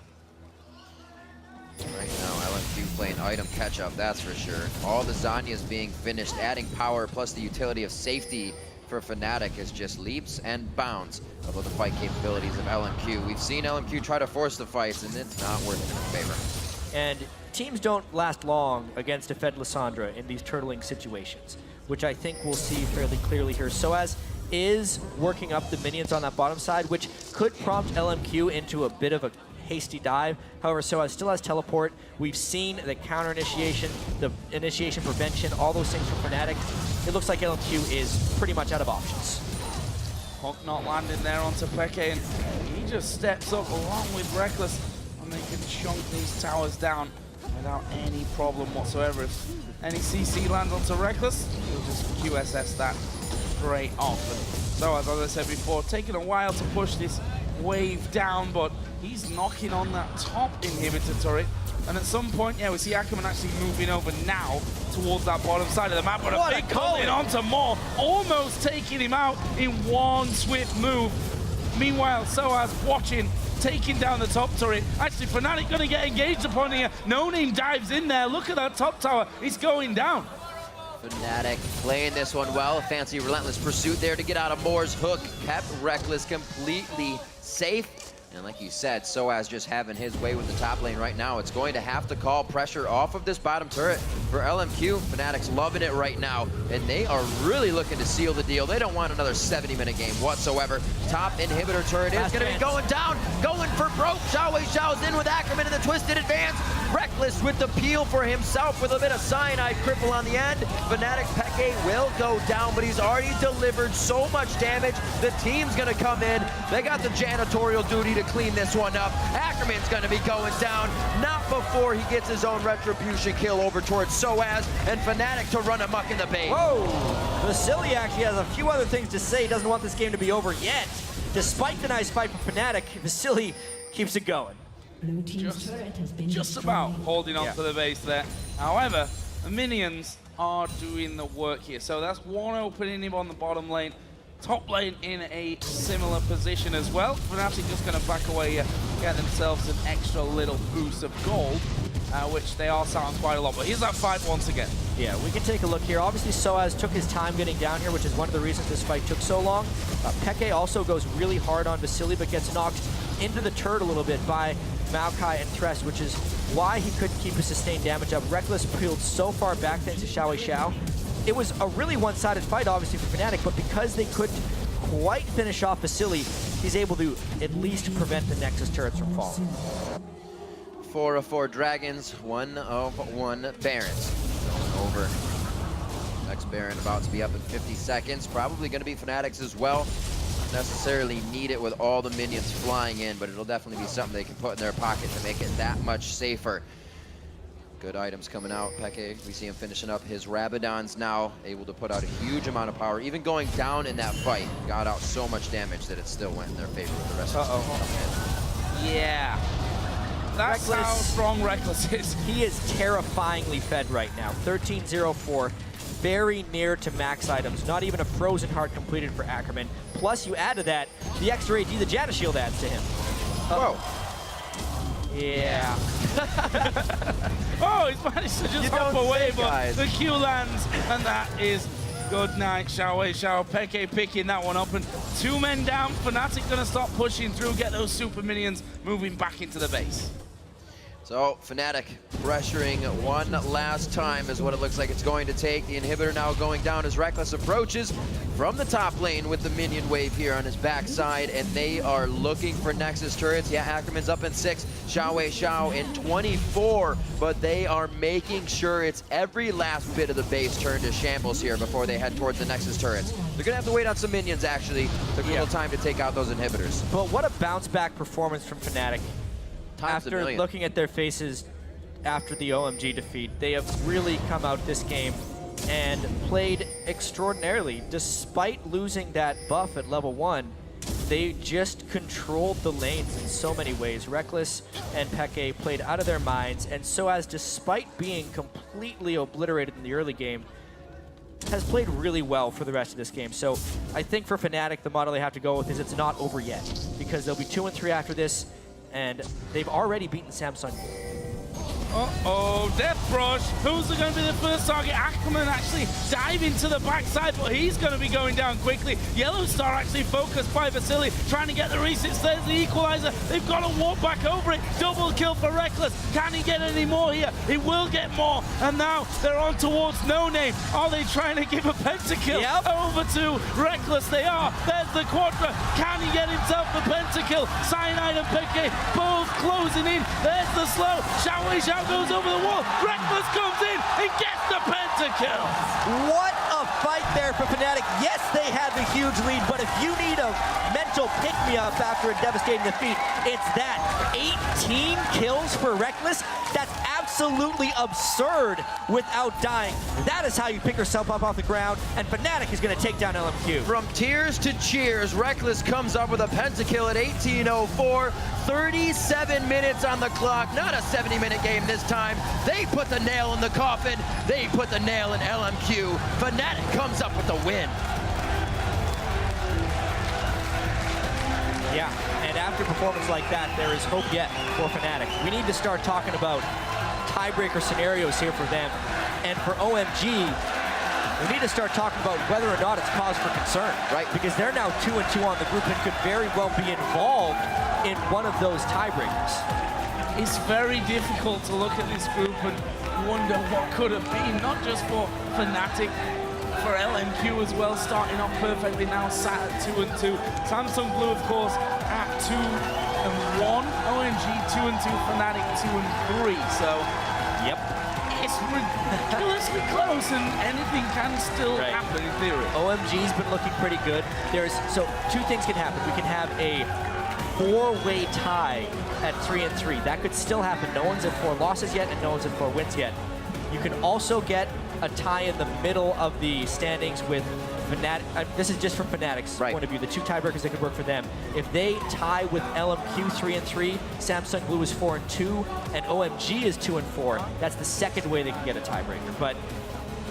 Right now, LMQ playing item catch-up, that's for sure. All the Zanyas being finished, adding power, plus the utility of safety for Fnatic is just leaps and bounds above the fight capabilities of LMQ. We've seen LMQ try to force the fights, and it's not working in their favor. And teams don't last long against a Fed Lissandra in these turtling situations, which I think we'll see fairly clearly here. Soaz is working up the minions on that bottom side, which could prompt LMQ into a bit of a hasty dive. However, Soaz still has teleport. We've seen the counter initiation, the initiation prevention, all those things from Fnatic. It looks like LMQ is pretty much out of options. Hawk not landing there onto Peke, and he just steps up along with Reckless, and they can chunk these towers down. without any problem whatsoever. If any CC lands onto Reckless, he'll just QSS that straight off. And so, as I said before, taking a while to push this wave down, but he's knocking on that top inhibitor turret. And at some point, yeah, we see Ackerman actually moving over now towards that bottom side of the map, but a big pull in onto Moore, almost taking him out in one swift move. Meanwhile, Soaz watching, taking down the top turret. Actually, Fnatic gonna get engaged upon here. No Name dives in there. Look at that top tower. It's going down. Fnatic playing this one well. A fancy relentless pursuit there to get out of Moore's hook. Kept Reckless completely safe. And like you said, Soaz just having his way with the top lane right now. It's going to have to call pressure off of this bottom turret for LMQ. Fnatic's loving it right now, and they are really looking to seal the deal. They don't want another 70-minute game whatsoever. Top inhibitor turret is going to be going down, going for broke. Xiao's in with Ackerman in the twisted advance. Reckless with the peel for himself with a bit of cyanide cripple on the end. Fnatic Peke will go down, but he's already delivered so much damage. The team's going to come in. They got the janitorial duty to clean this one up. Ackerman's going to be going down, not before he gets his own retribution kill over towards Soaz, and Fnatic to run amok in the base. Whoa! Vasily actually has a few other things to say. He doesn't want this game to be over yet. Despite the nice fight from Fnatic, Vasily keeps it going. Blue team's turret has been Just about destroyed. holding on to the base there. However, the minions are doing the work here. So that's one opening him on the bottom lane. Top lane in a similar position as well. Fnatic just going to back away here, get themselves an extra little boost of gold, which they are sat on quite a lot. But here's that fight once again. Yeah, we can take a look here. Obviously, Soaz took his time getting down here, which is one of the reasons this fight took so long. Peke also goes really hard on Vasily, but gets knocked into the turret a little bit by Maokai and Thresh, which is why he couldn't keep his sustained damage up. Reckless peeled so far back thanks to Xiao. It was a really one-sided fight, obviously, for Fnatic, but because they couldn't quite finish off Vasily, he's able to at least prevent the Nexus turrets from falling. 4 of 4 Dragons, 1 of 1 Barons. Going over. Next Baron about to be up in 50 seconds. Probably going to be Fnatic's as well. Not necessarily need it with all the minions flying in, but it'll definitely be something they can put in their pocket to make it that much safer. Good items coming out. Peke, we see him finishing up his Rabadons now, able to put out a huge amount of power. Even going down in that fight, got out so much damage that it still went in their favor with the rest of the Yeah. That's Reckless. how strong Reckless is. He is terrifyingly fed right now. 13-0-4, very near to max items. Not even a Frozen Heart completed for Ackerman. Plus, you add to that the extra AD the Jana Shield adds to him. Whoa. Yeah. Oh, he's managed to just hop away, but the Q lands, and that is good night, Xiao. Peke picking that one up, and 2 men down. Fnatic gonna stop pushing through, get those super minions moving back into the base. So Fnatic pressuring one last time is what it looks like it's going to take. The inhibitor now going down as Reckless approaches from the top lane with the minion wave here on his backside, and they are looking for Nexus turrets. Yeah, Ackerman's up in 6, Xiao in 24, but they are making sure it's every last bit of the base turned to shambles here before they head towards the Nexus turrets. They're gonna have to wait on some minions actually. Took a little time to take out those inhibitors. But what a bounce back performance from Fnatic. After looking at their faces after the OMG defeat, they have really come out this game and played extraordinarily. Despite losing that buff at level 1, they just controlled the lanes in so many ways. Reckless and Peke played out of their minds, and Soaz, despite being completely obliterated in the early game, has played really well for the rest of this game. So I think for Fnatic, the model they have to go with is it's not over yet, because they'll be 2 and 3 after this, and they've already beaten Samsung. Uh-oh, Death Rush. Who's going to be the first target? Ackerman actually diving to the backside, but he's going to be going down quickly. Yellow Star actually focused by Vasily, trying to get the resets. There's the equalizer. They've got to walk back over it. Double kill for Reckless. Can he get any more here? He will get more. And now they're on towards No Name. Are they trying to give a pentakill over to Reckless? They are. There's the Quadra. Can he get himself the pentakill? Cyanide and Peke both closing in. There's the slow. Xiao goes over the wall. Reckless comes in and gets the pentakill. What a fight there for Fnatic. Yes, they had the huge lead, but if you need a mental pick-me-up after a devastating defeat, it's that. 18 kills for Reckless? That's absolutely absurd without dying. That is how you pick yourself up off the ground, and Fnatic is going to take down LMQ. From tears to cheers, Reckless comes up with a pentakill at 18:04. 37 minutes on the clock. Not a 70-minute game this time. They put the nail in the coffin. They put the nail in LMQ. Fnatic comes up with the win. Yeah, and after a performance like that, there is hope yet for Fnatic. We need to start talking about tiebreaker scenarios here for them. And for OMG, we need to start talking about whether or not it's cause for concern. Right. Because they're now 2-2 on the group and could very well be involved in one of those tiebreakers. It's very difficult to look at this group and wonder what could have been, not just for Fnatic, for LMQ as well, starting off perfectly now, sat at 2-2. Samsung Blue, of course, at 2-1. OMG 2-2, Fnatic 2-3. So, Yep. it's ridiculously close, and anything can still happen in theory. OMG's been looking pretty good. So two things can happen. We can have a 4-way tie at 3-3. That could still happen. No one's at 4 losses yet, and no one's at 4 wins yet. You can also get a tie in the middle of the standings with Fnatic. This is just from Fnatic's point of view. The 2 tiebreakers that could work for them. If they tie with LMQ 3-3, Samsung Blue is 4-2, and OMG is 2-4. That's the second way they can get a tiebreaker. But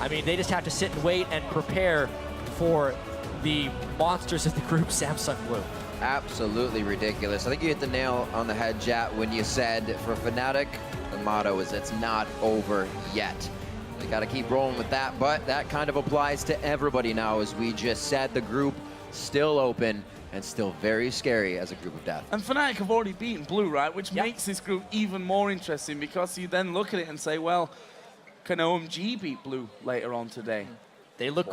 I mean, they just have to sit and wait and prepare for the monsters of the group, Samsung Blue. Absolutely ridiculous. I think you hit the nail on the head, Jat, when you said for Fnatic, the motto is it's not over yet. They got to keep rolling with that, but that kind of applies to everybody now, as we just said. The group still open and still very scary as a group of death. And Fnatic have already beaten Blue, right? Which makes this group even more interesting, because you then look at it and say, well, can OMG beat Blue later on today? They look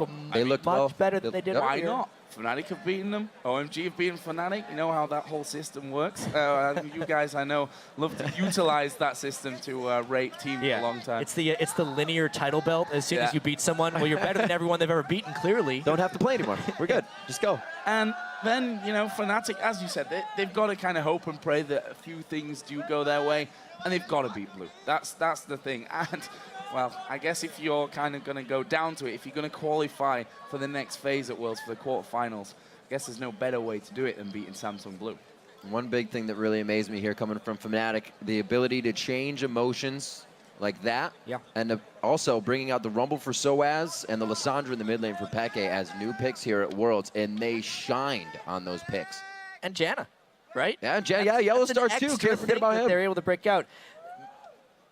much better than they did Why earlier. not? Fnatic have beaten them. OMG have beaten Fnatic. You know how that whole system works. You guys, I know, love to utilize that system to rate teams a long time. It's the linear title belt. As soon as you beat someone, well, you're better than everyone they've ever beaten, clearly. Don't have to play anymore. We're good. Just go. And then, you know, Fnatic, as you said, they've got to kind of hope and pray that a few things do go their way, and they've got to beat Blue. That's the thing. And well, I guess if you're kind of going to go down to it, if you're going to qualify for the next phase at Worlds, for the quarterfinals, I guess there's no better way to do it than beating Samsung Blue. One big thing that really amazed me here coming from Fnatic, the ability to change emotions like that. Yeah. And also bringing out the Rumble for Soaz and the Lissandra in the mid lane for Peke as new picks here at Worlds, and they shined on those picks. And Janna, right? Yeah, Janna, yeah, Yellow Stars too. Can't forget about him. They're able to break out.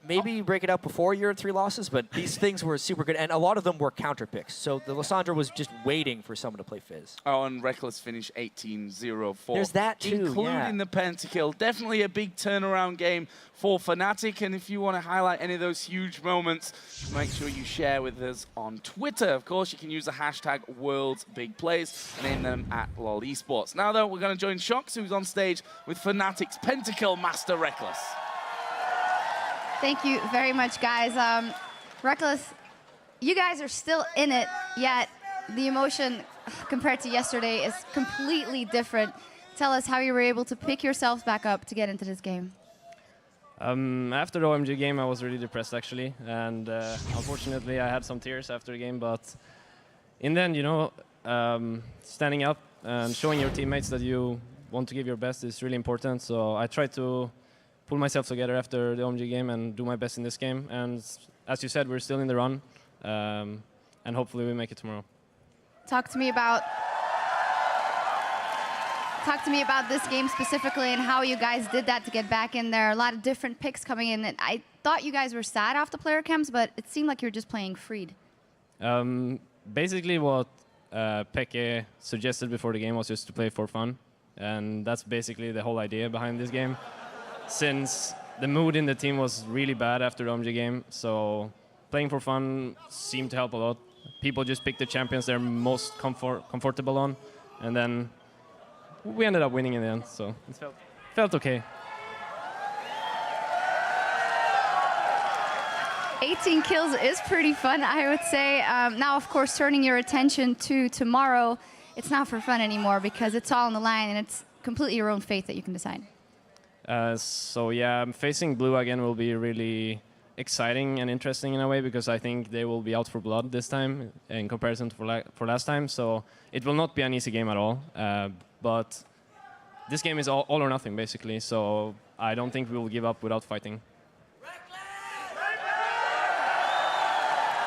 Maybe you break it out before you're at 3 losses, but these things were super good, and a lot of them were counter picks. So the Lissandra was just waiting for someone to play Fizz. Oh, and Reckless finished 18-0-4. There's that too, including the pentakill. Definitely a big turnaround game for Fnatic, and if you want to highlight any of those huge moments, make sure you share with us on Twitter. Of course, you can use the hashtag WorldsBigPlays and name them at LOL Esports. Now, though, we're going to join Shox, who's on stage with Fnatic's pentakill master, Reckless. Thank you very much, guys. Reckless, you guys are still in it, yet the emotion compared to yesterday is completely different. Tell us how you were able to pick yourselves back up to get into this game. After the OMG game, I was really depressed, actually. And unfortunately, I had some tears after the game. But in the end, you know, standing up and showing your teammates that you want to give your best is really important. So I tried to pull myself together after the OMG game and do my best in this game. And as you said, we're still in the run, and hopefully we make it tomorrow. Talk to me about this game specifically and how you guys did that to get back in there. A lot of different picks coming in. And I thought you guys were sad off the player camps, but it seemed like you were just playing freed. Basically what Peke suggested before the game was just to play for fun. And that's basically the whole idea behind this game. Since the mood in the team was really bad after the OMG game, so playing for fun seemed to help a lot. People just picked the champions they're most comfortable on, and then we ended up winning in the end, so it felt okay. 18 kills is pretty fun, I would say. Now, of course, turning your attention to tomorrow, it's not for fun anymore because it's all on the line and it's completely your own fate that you can decide. So yeah, facing Blue again will be really exciting and interesting in a way because I think they will be out for blood this time in comparison to for last time. So it will not be an easy game at all. But this game is all or nothing basically. So I don't think we will give up without fighting.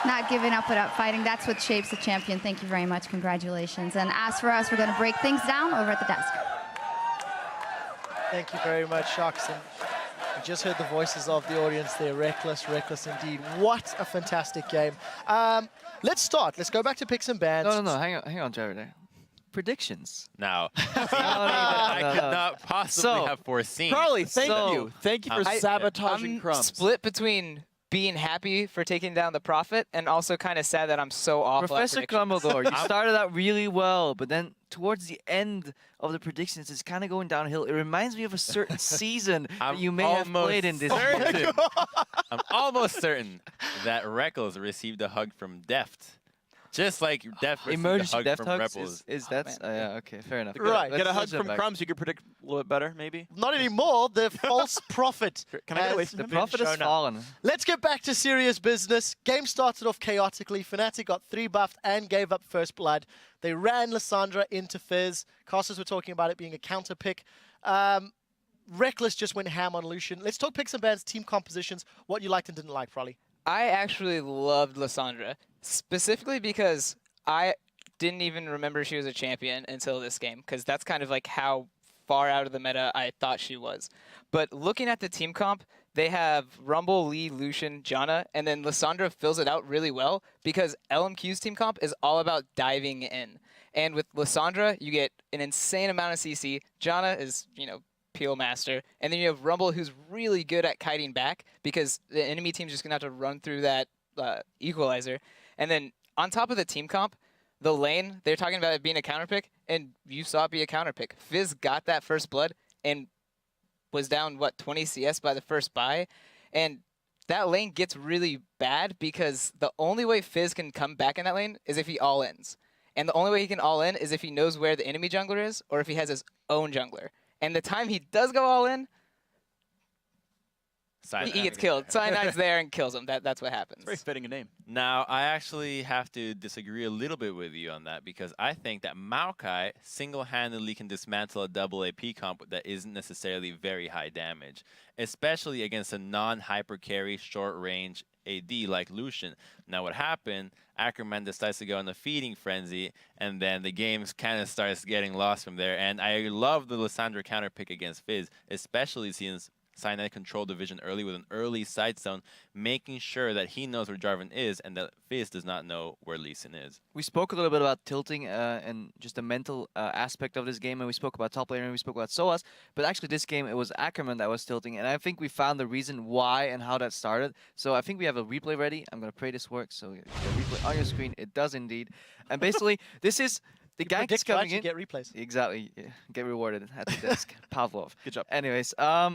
Not giving up without fighting. That's what shapes a champion. Thank you very much. Congratulations. And as for us, we're going to break things down over at the desk. Thank you very much, Shocks. And we just heard the voices of the audience there. Reckless, reckless indeed. What a fantastic game. Let's start. Let's go back to picks and bans. No. Hang on, Jared. There. Predictions. Now, I could not possibly have foreseen. Carly, thank you. Thank you for sabotaging I'm crumbs. split between being happy for taking down the Prophet and also kind of sad that I'm so awful Professor at predictions. Crumbledore, you started out really well, but then towards the end of the predictions, it's kind of going downhill. It reminds me of a certain season that you may have played in this year. I'm almost certain that Reckles received a hug from Deft. Just like Deft received Emergency a hug Deft from hugs Rebels. is that? Yeah, okay, fair enough. Right. Get a hug Let's from back. Crumbs, you could predict a little bit better, maybe. Not anymore. The false prophet. Can I get away has from The him? Prophet has shown up. fallen. Let's get back to serious business. Game started off chaotically. Fnatic got 3 buffed and gave up first blood. They ran Lissandra into Fizz. Casters were talking about it being a counter pick. Reckless just went ham on Lucian. Let's talk picks and bans, team compositions, what you liked and didn't like, probably. I actually loved Lissandra, specifically because I didn't even remember she was a champion until this game, because that's kind of like how far out of the meta I thought she was. But looking at the team comp, they have Rumble, Lee, Lucian, Janna, and then Lissandra fills it out really well because LMQ's team comp is all about diving in. And with Lissandra, you get an insane amount of CC. Janna is, peel master. And then you have Rumble, who's really good at kiting back because the enemy team's just going to have to run through that equalizer. And then on top of the team comp, the lane, they're talking about it being a counter pick, and you saw it be a counter pick. Fizz got that first blood and was down, 20 CS by the first buy. And that lane gets really bad because the only way Fizz can come back in that lane is if he all-ins. And the only way he can all-in is if he knows where the enemy jungler is or if he has his own jungler. And the time he does go all-in, he gets killed. Cyanide's there and kills him. That's what happens. It's very fitting a name. Now, I actually have to disagree a little bit with you on that because I think that Maokai single-handedly can dismantle a double AP comp that isn't necessarily very high damage, especially against a non-hyper carry short-range AD like Lucian. Now, what happened, Ackerman decides to go on a feeding frenzy, and then the game kind of starts getting lost from there. And I love the Lissandra counter pick against Fizz, especially since Cyanide controlled the vision early with an early side zone, making sure that he knows where Jarvan is and that Fizz does not know where Lee Sin is. We spoke a little bit about tilting and just the mental aspect of this game, and we spoke about top laner and we spoke about SOAS, but actually this game it was Ackerman that was tilting, and I think we found the reason why and how that started. So I think we have a replay ready. I'm going to pray this works. So the replay on your screen, it does indeed. And basically, this is the gank is coming in. You get replays. Exactly. Yeah. Get rewarded at the desk. Pavlov. Good job. Anyways,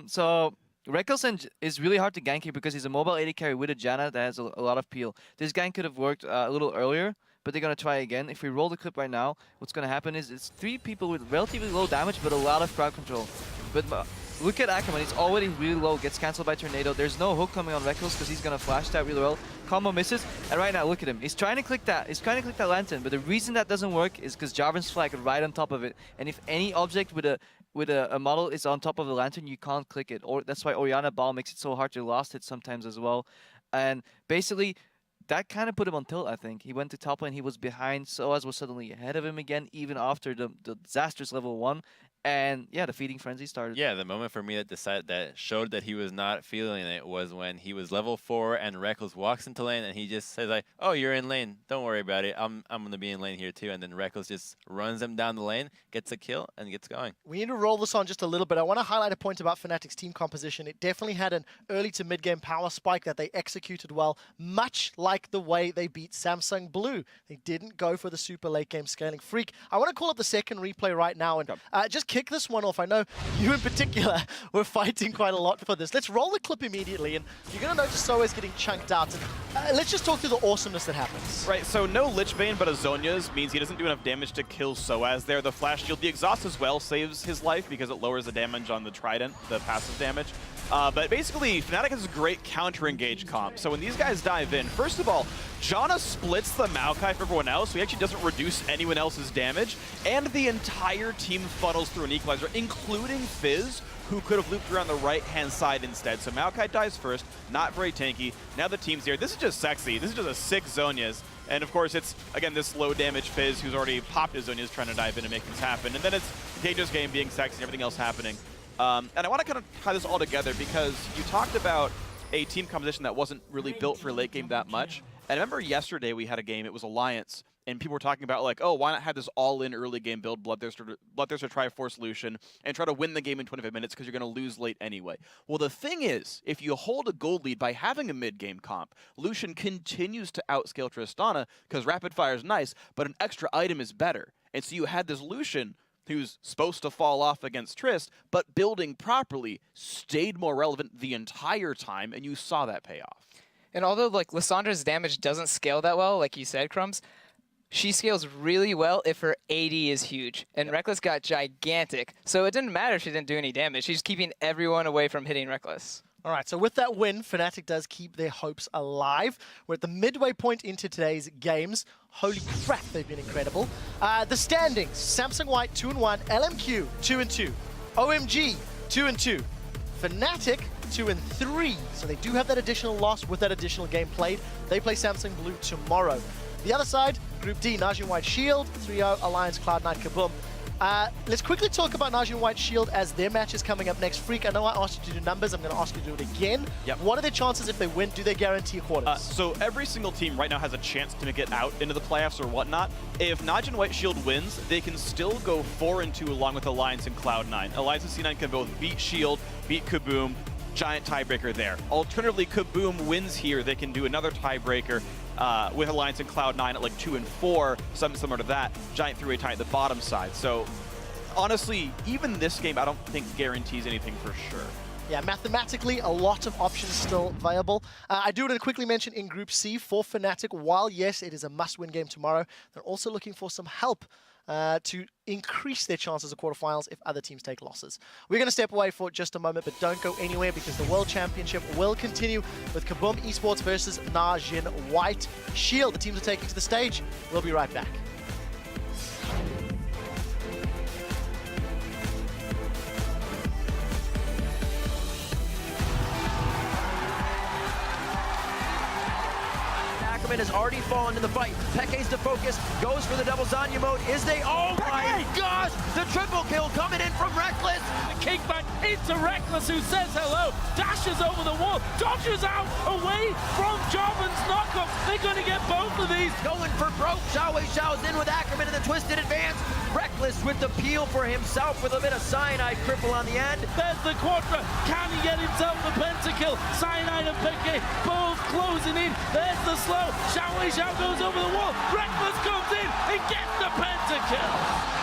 so Reckless is really hard to gank here because he's a mobile AD carry with a Janna that has a lot of peel. This gank could have worked a little earlier, but they're going to try again. If we roll the clip right now, what's going to happen is it's 3 people with relatively low damage but a lot of crowd control. But look at Ackerman, he's already really low, gets cancelled by Tornado. There's no hook coming on Reckless because he's going to flash that really well. Combo misses, and right now, look at him. He's trying to click that. He's trying to click that lantern, but the reason that doesn't work is because Jarvan's flag is right on top of it. And if any object with a model is on top of the lantern, you can't click it. Or that's why Orianna Ball makes it so hard to lost it sometimes as well. And basically, that kind of put him on tilt, I think. He went to top lane, he was behind, SOAS was suddenly ahead of him again, even after the disastrous level 1. And yeah, the feeding frenzy started. Yeah, the moment for me that showed that he was not feeling it was when he was level 4 and Reckless walks into lane and he just says like, "Oh, you're in lane. Don't worry about it. I'm gonna be in lane here too." And then Reckless just runs him down the lane, gets a kill, and gets going. We need to roll this on just a little bit. I want to highlight a point about Fnatic's team composition. It definitely had an early to mid-game power spike that they executed well, much like the way they beat Samsung Blue. They didn't go for the super late-game scaling freak. I want to call up the second replay right now and just kick this one off. I know you in particular were fighting quite a lot for this. Let's roll the clip immediately, and you're going to notice Soa's getting chunked out. And let's just talk through the awesomeness that happens. Right, so no Lich Bane, but a Zhonya's means he doesn't do enough damage to kill Soaz there. The Flash Shield, the Exhaust as well saves his life because it lowers the damage on the Trident, the passive damage. But basically, Fnatic has a great counter-engage comp. So when these guys dive in, first of all, Janna splits the Maokai for everyone else, so he actually doesn't reduce anyone else's damage, and the entire team funnels through an equalizer, including Fizz, who could have looped around the right-hand side instead. So Maokai dies first, not very tanky. Now the team's here. This is just sexy. This is just a sick Zhonya's. And of course, it's, again, this low-damage Fizz who's already popped his Zhonya's trying to dive in and make things happen. And then it's Contagious Game being sexy and everything else happening. And I want to kind of tie this all together because you talked about a team composition that wasn't really built for late game that much. And I remember yesterday we had a game, it was Alliance, and people were talking about like, oh, why not have this all-in early game build, Bloodthirster Triforce Lucian, and try to win the game in 25 minutes because you're going to lose late anyway. Well, the thing is, if you hold a gold lead by having a mid-game comp, Lucian continues to outscale Tristana because rapid fire is nice, but an extra item is better. And so you had this Lucian who's supposed to fall off against Trist, but building properly stayed more relevant the entire time, and you saw that pay off. And although like Lissandra's damage doesn't scale that well, like you said, Crumbs, she scales really well if her AD is huge. And Reckless got gigantic, so it didn't matter if she didn't do any damage. She's keeping everyone away from hitting Reckless. All right, so with that win, Fnatic does keep their hopes alive. We're at the midway point into today's games. Holy crap, they've been incredible. The standings, Samsung White 2-1, LMQ 2-2, OMG 2-2, Fnatic 2-3. So they do have that additional loss with that additional game played. They play Samsung Blue tomorrow. The other side, Group D, Najin White Shield, 3-0, Alliance, Cloud9, Kaboom. Let's quickly talk about Najin White Shield as their match is coming up next. Freak, I know I asked you to do numbers. I'm going to ask you to do it again. Yep. What are their chances if they win? Do they guarantee quarters? So every single team right now has a chance to make it out into the playoffs or whatnot. If Najin White Shield wins, they can still go 4-2 along with Alliance and Cloud9. Alliance and C9 can both beat Shield, beat Kaboom, giant tiebreaker there. Alternatively, Kaboom wins here. They can do another tiebreaker with Alliance and Cloud9 at like 2 and 4, something similar to that. Giant three-way tie at the bottom side. So honestly, even this game I don't think guarantees anything for sure. Yeah, mathematically, a lot of options still viable. I do want to quickly mention in Group C for Fnatic, while yes, it is a must-win game tomorrow, they're also looking for some help to increase their chances of quarterfinals if other teams take losses. We're going to step away for just a moment, but don't go anywhere because the World Championship will continue with Kaboom Esports versus Najin White Shield. The teams are taking to the stage. We'll be right back. Has already fallen in the fight. Peke's to focus, goes for the double Zanya mode. Is they, oh my gosh! The triple kill coming in from Reckless. The kickback into Reckless, who says hello, dashes over the wall, dodges out away from Jarvan's knockup. They're going to get both of these. Going for broke. Xiaowei Xiao's in with Ackerman in the twisted advance. Reckless with the peel for himself with a bit of cyanide cripple on the end. There's the Quadra. Can he get himself the pentakill? Cyanide and Peke both closing in. There's the slow. Xiaowei Xiao goes over the wall. Reckless comes in and gets the pentakill.